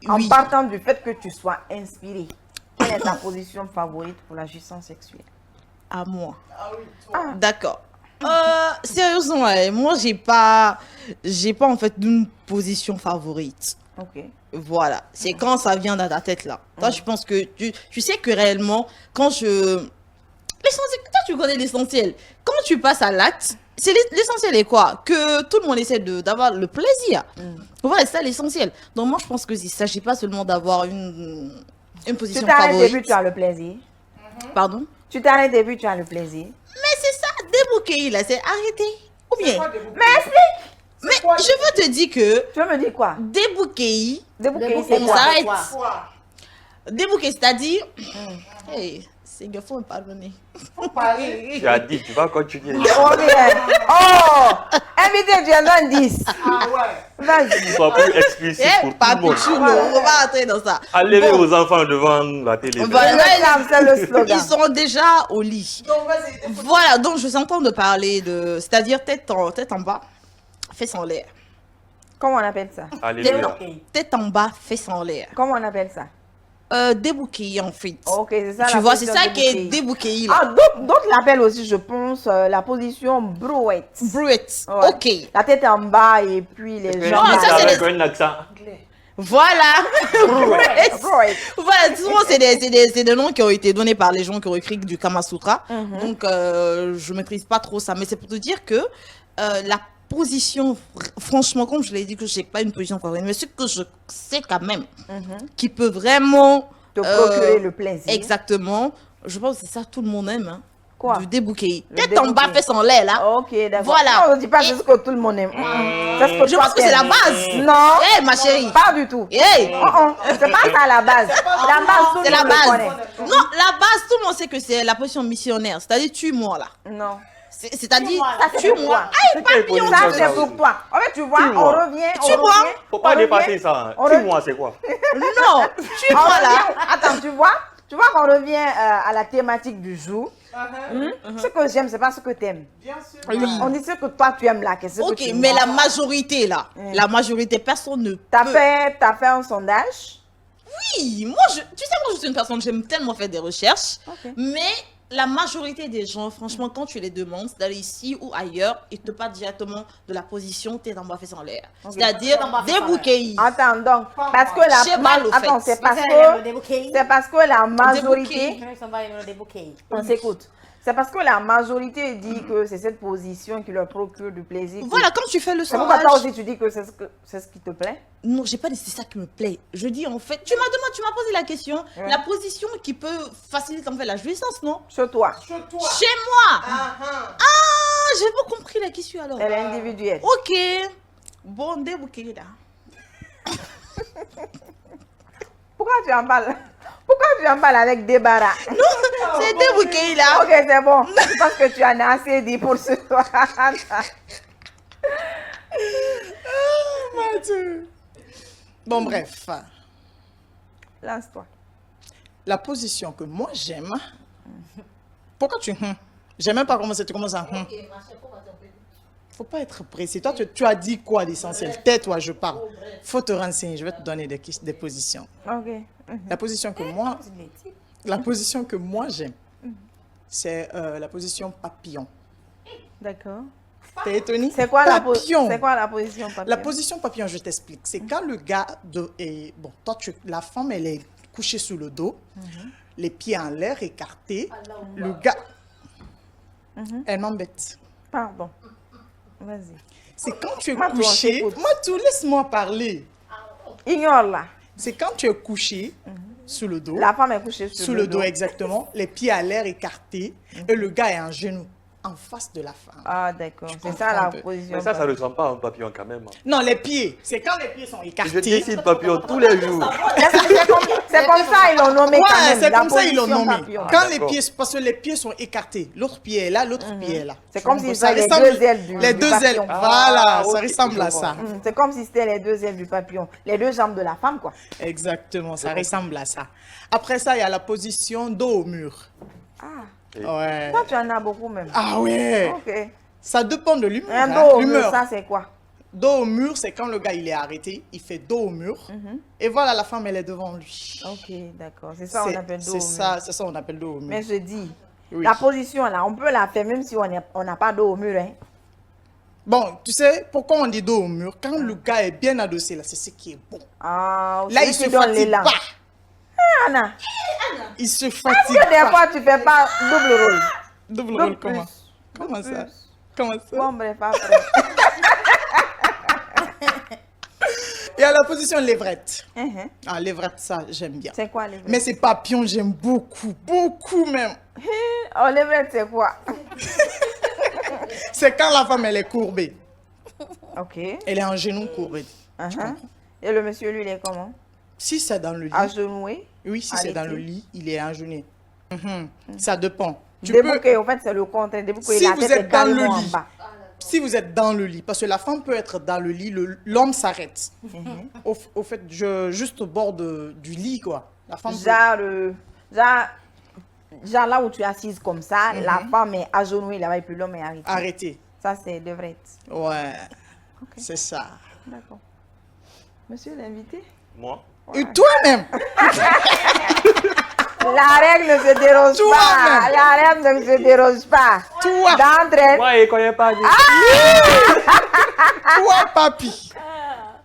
en Oui. partant du fait que tu sois inspiré, quelle est ta position favorite pour la jouissance sexuelle? À moi. Ah oui, toi. D'accord. Sérieusement, ouais, moi, j'ai pas en fait d'une position favorite. Ok. Voilà. C'est quand ça vient dans ta tête là. Toi, je pense que tu sais que réellement, quand l'essentiel, toi, tu connais l'essentiel. Quand tu passes à l'acte, c'est l'essentiel est quoi? Que tout le monde essaie d'avoir le plaisir. Voilà, c'est ça l'essentiel. Donc, moi, je pense que il ne s'agit pas seulement d'avoir une position Tu t'arrêtes au début, favorite. tu as le plaisir. Pardon? Tu t'arrêtes au début, tu as le plaisir. Mais c'est ça, débouquer là, c'est arrêter. Ou bien. Mais explique. Mais je veux te dire que Tu veux me dire quoi? débouquer, Débouquer, Débouquer, c'est on quoi? s'arrête. Quoi? Débouquer, c'est-à-dire, hey, il faut me pardonner. Tu as dit, tu vas continuer. Oh, bien. Oh, invité, tu as un 10. Ah ouais. Vas-y. Sois plus explicite pour tout Pas le monde. chulo, on va entrer dans ça. Allez Bon. aux enfants devant la télé. Voilà, C'est le slogan. ils sont déjà au lit. Donc, vas-y. Voilà, donc je suis en train de parler de... C'est-à-dire tête en bas, fesses en l'air. Comment on appelle ça? Alléluia. Tête en bas, fesses en l'air. Comment on appelle ça? Débouquillé en fait. Ok, c'est ça. Tu la vois, c'est position ça qui est débouquée. débouquillé là. Ah, d'autres l'appellent aussi, je pense, la position brouette. Brouette. Ouais. Ok. La tête en bas et puis les jambes. Non, ça, c'est avec un accent. Voilà. Brouette. Brouette. Voilà, souvent c'est des noms qui ont été donnés par les gens qui ont écrit du Kama Sutra. Donc je maîtrise pas trop ça, mais c'est pour te dire que la position, franchement, comme je l'ai dit que je sais pas une position favorite, mais ce que je sais quand même, qui peut vraiment Te procurer le plaisir. Exactement. Je pense que c'est ça tout le monde aime. Hein. Quoi? Du débouquet. Le Tête en bas, débouquet. fesses en l'air là. Ok, d'accord. Voilà. Non, on ne dit pas c'est ce que tout le monde aime. C'est ce que Je toi pense que c'est la t'aimes. base. Non. Eh ma chérie. Pas du tout. Hey. C'est pas ça la base. La base, tout C'est le la monde le base. connaît. Non, la base, tout le monde sait que c'est la position missionnaire. C'est-à-dire, tue-moi là. Non. C'est-à-dire, Ça, c'est pour tue-moi. toi. C'est quelle position, Ça, c'est ça pour aussi? toi. En fait, tu vois, on Tue-moi. revient. Tue-moi. Faut pas dépasser ça. on Dis-moi, c'est quoi? Non, tue-moi là. Attends, tu vois qu'on revient à la thématique du jour. Ce que j'aime, c'est pas ce que tu aimes. Bien sûr. Oui. On dit ce que toi tu aimes là. Qu'est-ce que Ok, tu aimes. mais la majorité là, la majorité, personne ne T'as peut. fait un sondage. Oui, moi, tu sais, moi, je suis une personne, j'aime tellement faire des recherches. Ok. Mais la majorité des gens, franchement, quand tu les demandes, d'aller ici ou ailleurs, ils te parlent directement de la position tête en bas, fesses en l'air. C'est-à-dire, Tête en bas, fesses en débouquer. Attends, donc, parce que J'ai mal au fait. attends, c'est parce Débouquet. que la majorité, Débouquet. on s'écoute. C'est parce que la majorité dit que c'est cette position qui leur procure du plaisir. Voilà, quand tu fais le C'est pourquoi sondage. toi aussi tu dis que c'est ce qui te plaît. Non, j'ai pas dit c'est ça qui me plaît. Je dis en fait, tu m'as posé la question, Ouais. la position qui peut faciliter en fait la jouissance, non? Chez toi, Chez toi. Chez moi. Ah, Ah, j'ai pas compris la question alors. elle est individuelle. Ok. Bon, débouqué là. Pourquoi tu en parles? Pourquoi tu en parles avec débarras? C'est débouqué là. Ok, c'est bon. Je pense que tu en as assez dit pour ce soir. mon Dieu. Bon, bref. Lance-toi. La position que moi j'aime. Pourquoi tu. J'aime même pas commencer. Tu commences à. Faut pas être précis. Toi, tu as dit quoi l'essentiel? Tais-toi, je parle. Faut te renseigner. Je vais te donner des positions. Ok. La position que moi j'aime, c'est la position papillon. D'accord. T'es étonné? C'est quoi, Papillon. c'est quoi la position papillon? La position papillon, je t'explique. C'est quand le gars, bon, toi, la femme, elle est couchée sous le dos, les pieds en l'air écartés. Le gars, elle m'embête. Pardon. Vas-y. C'est quand tu es Moi, toi, couché. j'écoute. Moi, tout, laisse-moi parler. Ignore-la. C'est quand tu es couché sous le dos. La femme est couchée Sous le dos, exactement. Les pieds à l'air écartés. Et le gars est en genou, en face de la femme. Ah, d'accord. C'est comprends ça un la peu. position. Mais ça ne ressemble pas à un papillon quand même. Non, les pieds. C'est quand les pieds sont Je écartés. décide papillon tous les jours. C'est comme ça ils l'ont nommé quand Ouais, même. c'est la comme ça ils l'ont position nommé. papillon. Quand les d'accord. pieds, parce que les pieds sont écartés. L'autre pied est là, l'autre pied est là. C'est Tu comme comprends? si Ça c'était les ressemble- deux ailes Les du deux papillon. ailes, voilà, ok, ça ressemble je à vois. ça. C'est comme si c'était les deux ailes du papillon. Les deux jambes de la femme, quoi. Exactement, ça ressemble à ça. Après ça, il y a la position dos au mur. Ah, Ouais. toi, tu en as beaucoup même. Ah ouais. Ok. Ça dépend de l'humeur. Un hein, dos au mur, l'humeur. ça, c'est quoi? Dos au mur, c'est quand le gars il est arrêté, il fait dos au mur. Et voilà, la femme elle est devant lui. Ok, d'accord. C'est ça qu'on appelle dos au C'est mur. ça, c'est ça on appelle dos au mur. Mais je dis, Oui. la position là, on peut la faire même si on n'a pas dos au mur. Hein. Bon, tu sais pourquoi on dit dos au mur? Quand le gars est bien adossé là, c'est ce qui est bon. Ah, Là, il celui se qui donne fatigue l'élan. pas. Anna, Il se est-ce fatigue que des pas. fois tu fais pas double rôle? Double Double rôle comment? plus. Comment ça? Plus. Comment ça? Bon, bref, après. Il y a la position lévrette. Mhm. Ah, lévrette, ça, j'aime bien. C'est quoi les vrais? Mais ces papillons, j'aime beaucoup, beaucoup même. Oh, les vrais, c'est quoi? C'est quand la femme, elle est courbée. Ok. Elle est en genou courbée. Uh-huh. Et le monsieur, lui, il est comment? Si c'est dans le lit, Agenoué? oui, si c'est dans le Allaité. lit, il est en genou. Ça dépend. Tu Debout, peux- que, en fait, c'est le contraire. Debout, que Si la vous tête êtes est dans le carrément en lit. bas. Si vous êtes dans le lit, parce que la femme peut être dans le lit, l'homme s'arrête. Au fait, juste au bord du lit, quoi. La femme peut- Genre là où tu es assise comme ça, la femme est agenouillée là-bas et puis l'homme est arrêté. arrêter. Ça, c'est devrait être. Ouais, c'est ça. D'accord. Monsieur l'invité? Moi, Et toi-même, La règle ne se déroge Toi-même. pas. La règle ne se déroge pas. Toi. D'entrée, moi, il ne connaît pas. toi, papy.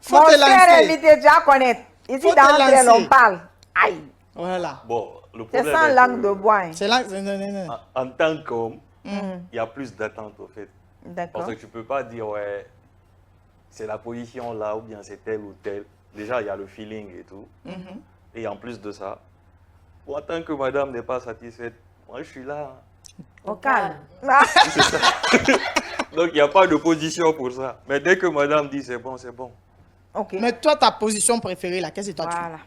Faut mon te cher lancer. invité, tu vas connaître. Ici, Faut te d'entrée, lancer. l'on parle. Aïe. Voilà. Bon, le C'est problème sans est langue que, de bois. Hein. C'est là. Non. en tant qu'homme, il y a plus d'attente, au fait. D'accord. Parce que tu ne peux pas dire, ouais, c'est la position là, ou bien c'est telle ou telle. Déjà, il y a le feeling et tout. Et en plus de ça, en tant que madame n'est pas satisfaite, moi, je suis là. Au calme. Ah. Donc, il n'y a pas de position pour ça. Mais dès que madame dit c'est bon, c'est bon. Ok. Mais toi, ta position préférée, laquelle c'est toi tu- Voilà.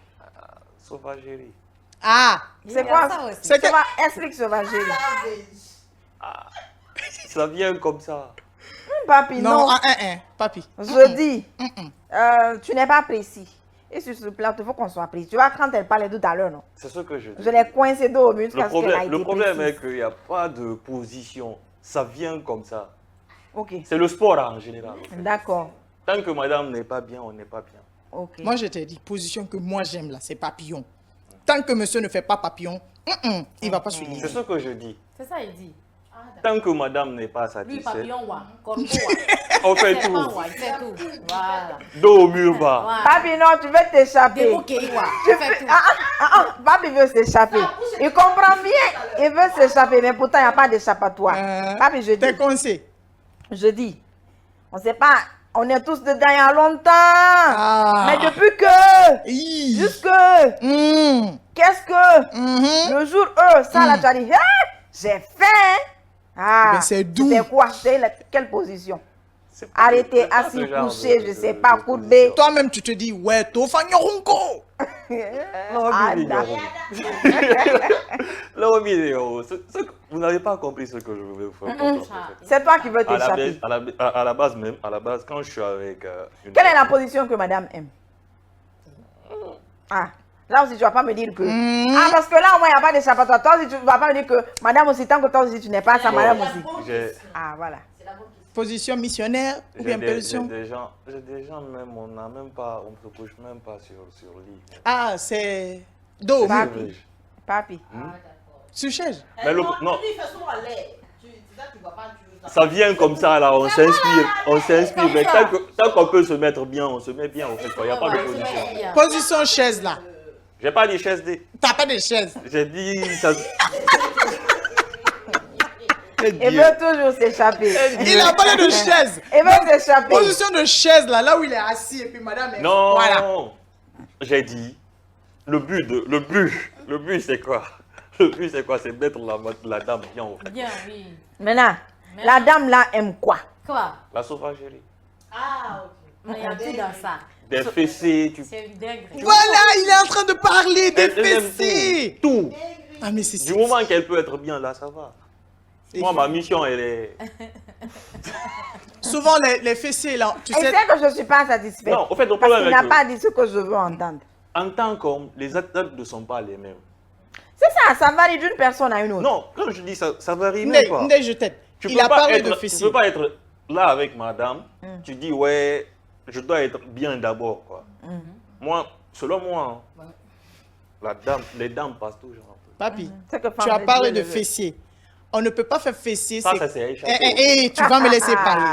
Sauvagerie. Ah, C'est quoi? c'est que... Explique sauvagerie. Ça vient comme ça. Papi, non. Non, papy. Je dis, tu n'es pas précis. Et sur ce plateau, il faut qu'on soit précis. Tu vois, quand elle parlait tout à l'heure, non? C'est ce que je dis. Je l'ai coincé dos au mur jusqu'à ce qu'elle a été Le problème précise. est qu'il n'y a pas de position. Ça vient comme ça. Ok, C'est le sport en général. en fait. d'accord. Tant que madame n'est pas bien, on n'est pas bien. Ok. Moi, je t'ai dit, position que moi j'aime là, c'est papillon. Tant que monsieur ne fait pas papillon, il va pas suivre. C'est ce que je dis. C'est ça, il dit. Tant que madame n'est pas Lui, satisfaite, papillon, wa. Corbeau, on fait wa. C'est tout. pas, wa. Il fait tout. Voilà. Dos au mur bas. Voilà. Papi, non, tu veux t'échapper. Débouqué, wa. Il fait tout. Papi veut s'échapper. Il comprend bien. Il veut s'échapper, mais pourtant, il n'y a pas d'échappatoire. Papi, Tes conseils. je dis, on sait pas, on est tous dedans il y a longtemps. Mais depuis que, Hi. jusque, Mm. qu'est-ce que, le jour ça là, tu as dit, ah, j'ai faim. Ah, Ben, c'est doux. c'était quoi? C'était quelle position? C'est pas- Arrêtez, c'est pas assis, ce genre couché, de- je sais de- pas, de courbé. position. Toi-même, tu te dis, ouais, tofa nyoronko. Ah, Laurent Vidéo, vous n'avez pas compris ce que je veux vous faire comprendre, en fait. c'est toi qui veux À la, t'échapper. base, à la base même, à la base, quand je suis avec une Quelle est la position que madame aime? Ah, là aussi, tu vas pas me dire que... Ah, parce que là, au moins, il n'y a pas d'échappatoire. Toi aussi, tu vas pas me dire que madame aussi, tant que toi aussi, tu n'es pas sa madame aussi. j'ai Ah, voilà. Position missionnaire ou bien position. des gens même, on n'a même pas, on ne se couche même pas sur lit. Ah, c'est dos, Pas- C'est vrai. Papi. sur chaise. Mais le, non, Il fait souvent l'air. Tu vois pas, ça vient comme ça là, on s'inspire, mais tant qu'on peut se mettre bien, on se met bien, en fait, il n'y a pas de position. Position chaise là. J'ai pas dit chaise D, T'as pas de chaise. j'ai dit ça. Il veut toujours s'échapper. Il a parlé de chaise. Il veut s'échapper. Position de chaise là où il est assis et puis madame est... Non, Voilà. j'ai dit, le but c'est quoi? Le but c'est quoi? C'est mettre la dame bien au fait. Bien, oui. Maintenant, la dame là aime quoi? Quoi? La sauvagerie. Ah, ok. Il y a tout dans ça. Des fessées, tu C'est une dingue. Voilà, il est en train de parler des elle aime fessiers. tout. Ah, mais c'est... Du moment qu'elle peut être bien là, ça va. Moi, ma mission, elle est... Souvent, les fessiers, là, tu Elle sais... sait que je ne suis pas satisfaite. Non, au fait, le Parce problème qu'il est n'a que, pas dit ce que je veux entendre. en tant qu'homme, les attentes ne sont pas les mêmes. C'est ça varie d'une personne à une autre. Non, quand je dis ça, ça varie Ndé, même pas. Ndé, je t'aide. Tu Il peux a pas parlé de être- Tu fessiers. peux pas être là avec madame, tu dis, ouais, je dois être bien d'abord, quoi. Moi, selon moi, hein, les dames passent toujours un peu. Papi, C'est que tu as femme parlé Dieu de le veut. fessiers. On ne peut pas faire fessiers. Ça, ça s'est échappé. Tu vas me laisser parler.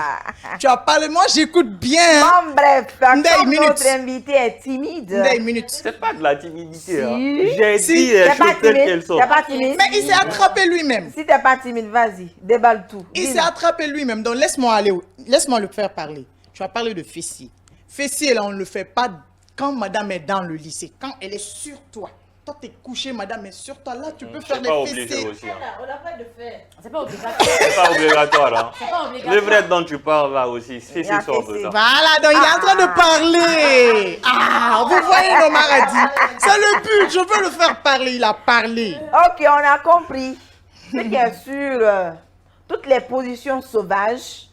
Tu as parlé, moi j'écoute bien. hein. Bon, bref, Ndé, comme minute. notre invité est timide. Ndé, une minute. C'est pas de la timidité. Hein. Si. J'ai Si. dit les T'es pas choses telles timide. qu'elles sont. T'es pas timide. Mais il s'est attrapé lui-même. Si t'es pas timide, vas-y, déballe tout. Il Dis-nous. s'est attrapé lui-même. Donc laisse-moi aller. Laisse-moi le faire parler. Tu as parlé de fessiers. Fessiers, là, on ne le fait pas quand madame est dans le lycée. Quand elle est sur toi. Toi, t'es couché, madame est sur toi. Là, tu peux faire C'est pas des obligé fessiers. aussi. Hein. On n'a pas de faire. C'est pas obligatoire. C'est pas obligatoire. Hein. C'est pas Les obligatoire. vrais dont tu parles là aussi, c'est Il y a sortent fessé. dedans. Voilà, donc il est en train de parler. Ah! Ah, vous voyez le maradi. C'est le but. Je veux le faire parler. Il a parlé. Ok, on a compris. C'est bien sûr, toutes les positions sauvages,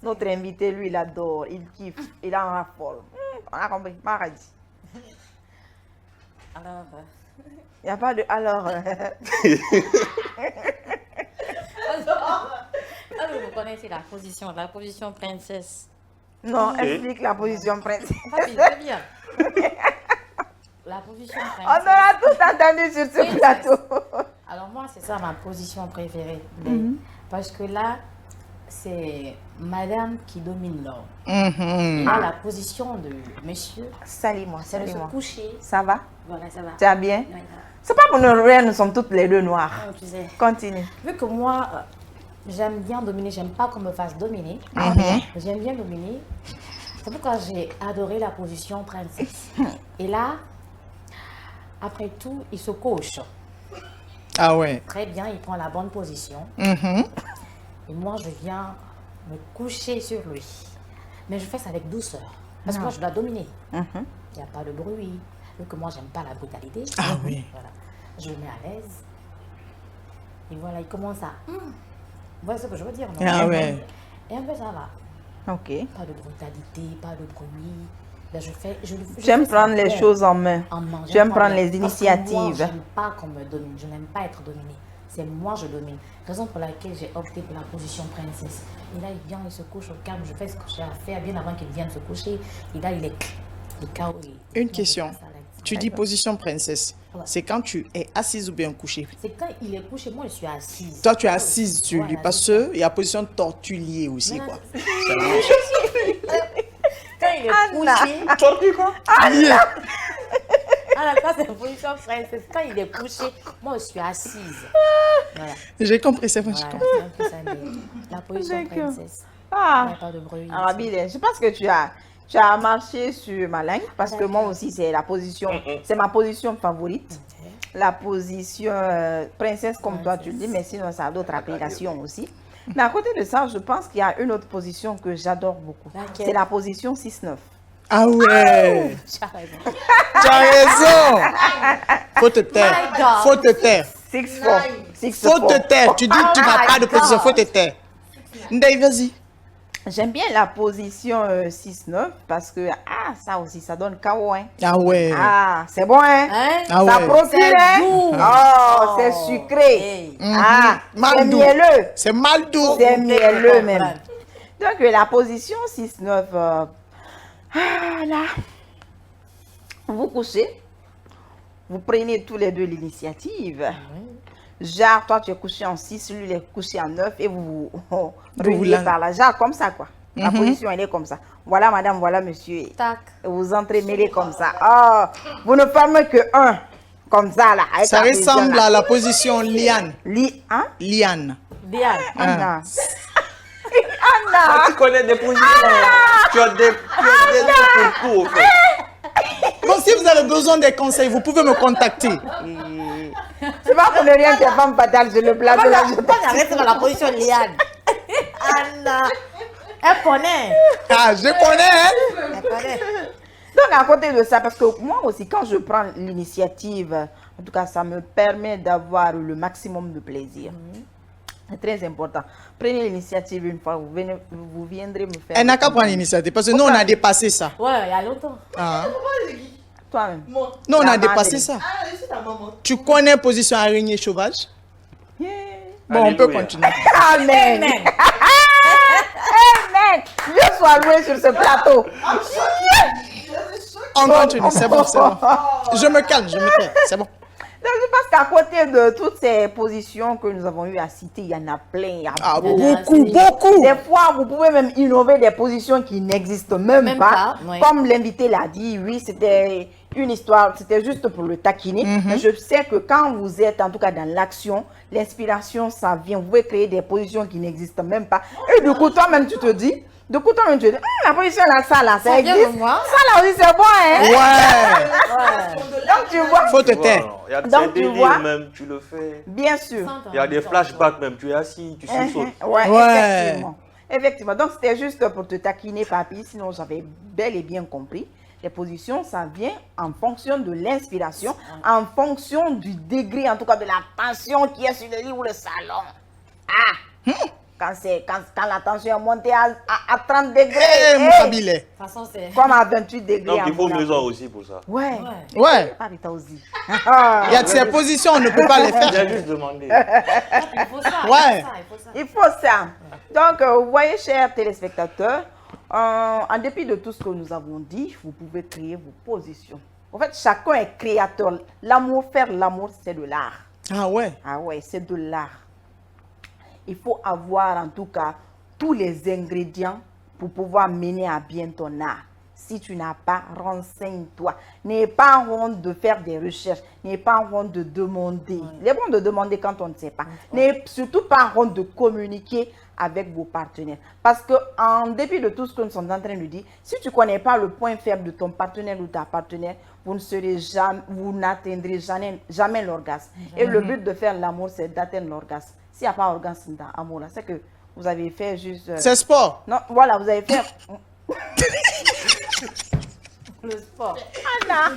notre invité, lui, il adore, il kiffe, il en raffole. On a compris, Maradi. Alors, Il n'y a pas de alors. vous connaissez la position princesse. Non, Ok. explique la position princesse. Papi, c'est bien. La position On princesse. aura tout entendu sur ce Oui, plateau. Alors moi, c'est ça ma position préférée. Mhm. Parce que là, c'est madame qui domine l'homme. Mhm. Et là, la position de monsieur, Salis-moi, c'est de se salis-moi. coucher. Ça va? Voilà, ça va. Tu vas bien? Ouais, C'est pas pour nous rire, nous sommes toutes les deux noires. ça va. Tu sais, Continue. vu que moi, j'aime bien dominer, j'aime pas qu'on me fasse dominer. J'aime bien dominer. C'est pourquoi j'ai adoré la position princesse. Et là, après tout, il se couche. Ah ouais. Très bien, il prend la bonne position. Mhm. Et moi, je viens me coucher sur lui. Mais je fais ça avec douceur. Parce que moi, je dois dominer. Mhm. Il n'y a pas de bruit. Vu que moi, j'aime pas la brutalité. Ah oui. Voilà. Je le mets à l'aise. Et voilà, il commence à... Vous voyez ce que je veux dire, non? Ah ouais. Et un peu, ça va. Ok. Pas de brutalité, pas de bruit. Là, je J'aime fais ça prendre les bien. choses en main. En main. J'aime prendre les Parce que moi, initiatives. j'aime pas qu'on me domine. Je n'aime pas être dominée. C'est moi, je domine. Raison pour laquelle j'ai opté pour la position princesse. Et là, il vient, il se couche au calme. Je fais ce que j'ai à faire bien avant qu'il vienne se coucher. Et là, il est le chaos. Une question. Tu dis position princesse. C'est quand tu es assise ou bien couchée? C'est quand il est couché, moi, je suis assise. Toi, tu es assise sur lui Voilà, parce c'est ça. qu'il y a position tortue aussi, quoi. Quand il est couché, Tortue quoi? ah, là, c'est la position princesse. Quand il est couché, moi, je suis assise. Voilà. J'ai compris, c'est bon, j'ai Voilà, compris. c'est un peu ça, mais la position D'accord. princesse. Il Ah, n'y a pas de bruit. Arabile, je pense que tu as marché sur ma ligne parce que moi aussi, c'est la position, c'est ma position favorite. La position princesse, comme toi tu le dis, mais sinon, ça a d'autres appellations aussi. Mais à côté de ça, je pense qu'il y a une autre position que j'adore beaucoup. Laquelle? C'est la position 6-9. Ah ouais. Tu as raison. Tu as raison. Faut te taire. My God. Faut te taire. 6-4. Faut te taire. Tu dis que tu n'as pas de position. Faut te taire. Ndeye, vas-y. J'aime bien la position 6-9 parce que ça aussi, ça donne KO. Hein. Ah ouais. Ah, c'est bon, hein? Hein? Ah Ça ouais. procure, C'est hein? doux. Oh, c'est sucré. Hey. Ah, c'est Maldou. mielleux. C'est mal doux. C'est mielleux comprendre. même. Donc, la position 6-9, là, vous couchez, vous prenez tous les deux l'initiative. Genre, toi, tu es couché en 6, lui, il est couché en 9 et vous vous reliez vous par là. Genre, comme ça, quoi. La position, elle est comme ça. Voilà, madame, voilà, monsieur. Tac. Et vous entremêlez comme ça. Oh, vous ne fermez que un, comme ça, là. avec Ça la position, ressemble là. à la position liane. Hein? Liane. Bien. Anna. Ah, tu connais des positions. Tu as des pour tout, au fait. Bon, si vous avez besoin des conseils, vous pouvez me contacter. C'est pas pour ne rien faire femme fatale sur le plateau, là. je Pourquoi j'arrête dans la position liane? Anna. Elle connaît. Ah, je connais, hein? Elle connaît. Donc, à côté de ça, parce que moi aussi, quand je prends l'initiative, en tout cas, ça me permet d'avoir le maximum de plaisir. C'est très important. Prenez l'initiative une fois, vous viendrez me faire. Elle n'a qu'à prendre l'initiative parce que nous, on a dépassé ça. Ouais, il y a longtemps. Ah. Toi-même. Moi. Nous, on La a dépassé Madeleine. ça. Ah, je suis ta maman. Tu connais position araignée sauvage? Yeah. Bon, on peut Alléluia. continuer. Amen. Amen. Amen. Dieu soit loué sur ce plateau. On continue, c'est bon, c'est bon. Je me calme, c'est bon. Donc, je pense qu'à côté de toutes ces positions que nous avons eu à citer, il y en a plein. Il y a Ah, beaucoup. beaucoup, beaucoup. Des fois, vous pouvez même innover des positions qui n'existent même, Même pas. pas, oui. Comme l'invité l'a dit, oui, c'était une histoire, c'était juste pour le taquiner. Mais je sais que quand vous êtes, en tout cas dans l'action, l'inspiration, ça vient. Vous pouvez créer des positions qui n'existent même pas. Et du coup, toi-même, tu te dis, la position là, ça là, ça vient existe. de moi. Ça là aussi, c'est bon, hein? Ouais. Donc, tu vois, Faut te taire. Il y a Donc, des tu délires vois. même, tu le fais. bien sûr. Il y a des flashbacks même, tu es assis, tu sursautes. Ouais, Ouais. effectivement. Donc, c'était juste pour te taquiner, papy. Sinon, j'avais bel et bien compris. Les positions, ça vient en fonction de l'inspiration, en fonction du degré, en tout cas de la tension qui est sur le lit ou le salon. Ah! Quand la tension est montée à 30 degrés, Mon Kabilé. De toute façon, c'est... comme à 28 degrés. Donc, à il faut Monaco. maison aussi pour ça. Ouais. Ouais. Pas vite aussi. Il y a de ces positions, on ne peut pas les J'ai faire. juste demandé. Il faut ça, Ouais. il faut ça. Il faut ça. Donc, vous voyez, chers téléspectateurs, en dépit de tout ce que nous avons dit, vous pouvez créer vos positions. En fait, chacun est créateur. L'amour, faire l'amour, c'est de l'art. Ah ouais. Ah ouais, c'est de l'art. Il faut avoir en tout cas tous les ingrédients pour pouvoir mener à bien ton art. Si tu n'as pas, renseigne-toi. N'aie pas honte de faire des recherches. N'aie pas honte de demander. Il est bon de demander quand on ne sait pas. N'aie surtout pas honte de communiquer avec vos partenaires. Parce que en dépit de tout ce que nous sommes en train de dire, si tu ne connais pas le point faible de ton partenaire ou ta partenaire, vous n'atteindrez jamais l'orgasme. Et le but de faire l'amour, c'est d'atteindre l'orgasme. S'il n'y a pas d'orgasme dans l'amour, c'est que vous avez fait juste... C'est sport. Non, voilà, vous avez fait... Le sport. Anna.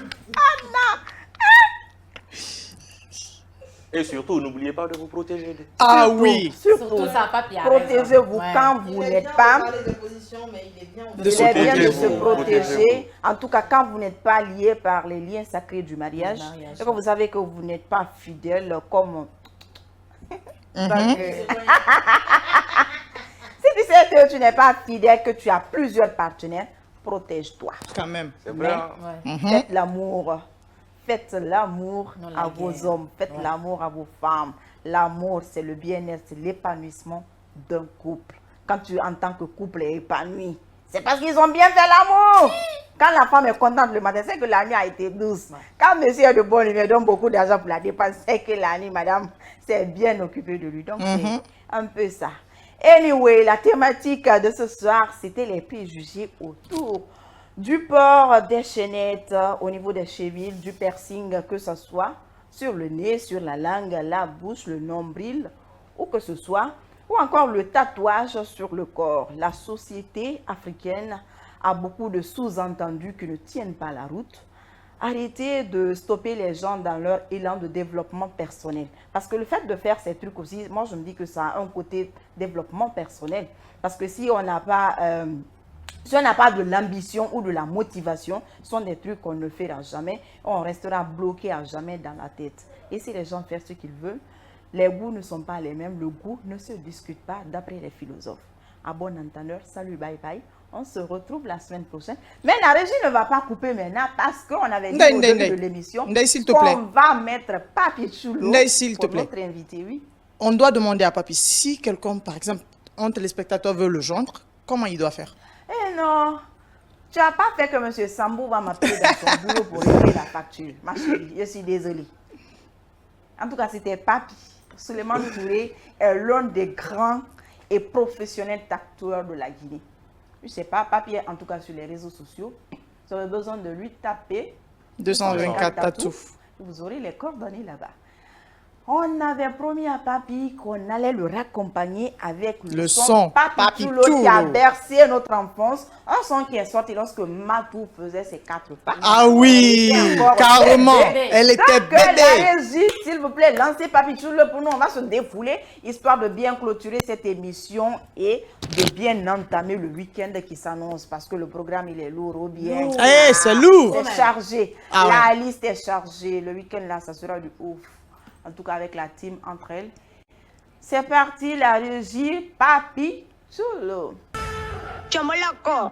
Et surtout, n'oubliez pas de vous protéger. Ah oui. Surtout ça, papier. Protégez-vous quand vous Il est n'êtes bien de pas... parler de position, mais il est bien De Il est bien de Protégez-vous, se protéger. protégez-vous. En tout cas, quand vous n'êtes pas lié par les liens sacrés du mariage, Du mariage. et que vous savez que vous n'êtes pas fidèle comme... Donc, si tu sais que tu n'es pas fidèle, que tu as plusieurs partenaires, protège-toi. Quand même. C'est vrai. hein? Faites l'amour. Faites l'amour Non, la à vos guerre. hommes. Faites l'amour à vos femmes. L'amour, c'est le bien-être, c'est l'épanouissement d'un couple. Quand tu, en tant que couple, est épanoui, c'est parce qu'ils ont bien fait l'amour. Quand la femme est contente le matin, c'est que la nuit a été douce. Quand monsieur est de bonne humeur, donne beaucoup d'argent pour la dépense, c'est que la nuit, madame, s'est bien occupée de lui. Donc, c'est un peu ça. Anyway, la thématique de ce soir, c'était les préjugés autour du port des chaînettes au niveau des chevilles, du piercing, que ce soit sur le nez, sur la langue, la bouche, le nombril, ou que ce soit, ou encore le tatouage sur le corps. La société africaine a beaucoup de sous-entendus qui ne tiennent pas la route. Arrêtez de stopper les gens dans leur élan de développement personnel. Parce que le fait de faire ces trucs aussi, moi je me dis que ça a un côté développement personnel. Parce que si on n'a pas... si on n'a pas de l'ambition ou de la motivation, ce sont des trucs qu'on ne fera jamais. On restera bloqué à jamais dans la tête. Et si les gens font ce qu'ils veulent, les goûts ne sont pas les mêmes. Le goût ne se discute pas d'après les philosophes. À bon entendeur, salut, bye bye. On se retrouve la semaine prochaine. Mais la régie ne va pas couper maintenant parce qu'on avait dit au début de l'émission Ndeye, s'il te plaît. qu'on va mettre Papi Chulo Ndeye, s'il te pour plaît. notre invité, oui. On doit demander à Papi, si quelqu'un, par exemple, un téléspectateur veut le joindre, comment il doit faire? Eh non, tu n'as pas fait que M. Sambou va m'appeler dans son boulot pour régler la facture. Ma chérie, je suis désolée. En tout cas, c'était Papi. Suleiman Touré est l'un des grands et professionnels tatoueurs de la Guinée. Je ne sais pas, Papi est en tout cas sur les réseaux sociaux. Vous avez besoin de lui taper 224 tatous. Vous aurez les coordonnées là-bas. On avait promis à Papi qu'on allait le raccompagner avec Le son Papi Papi Chulo qui a Chulo. bercé notre enfance. Un son qui est sorti lorsque Matou faisait ses 4 pas. Ah oui, Elle était encore carrément. bébé. Elle était Donc, la bébé. régie, s'il vous plaît, lancez Papi Chulo pour nous. On va se défouler, histoire de bien clôturer cette émission et de bien entamer le week-end qui s'annonce. Parce que le programme, il est lourd ou bien. Eh, c'est lourd. C'est chargé. Ah La liste est chargée. Le week-end, là, ça sera du ouf. En tout cas, avec la team entre elles. C'est parti, la régie Papi Chulo. Chamo loco.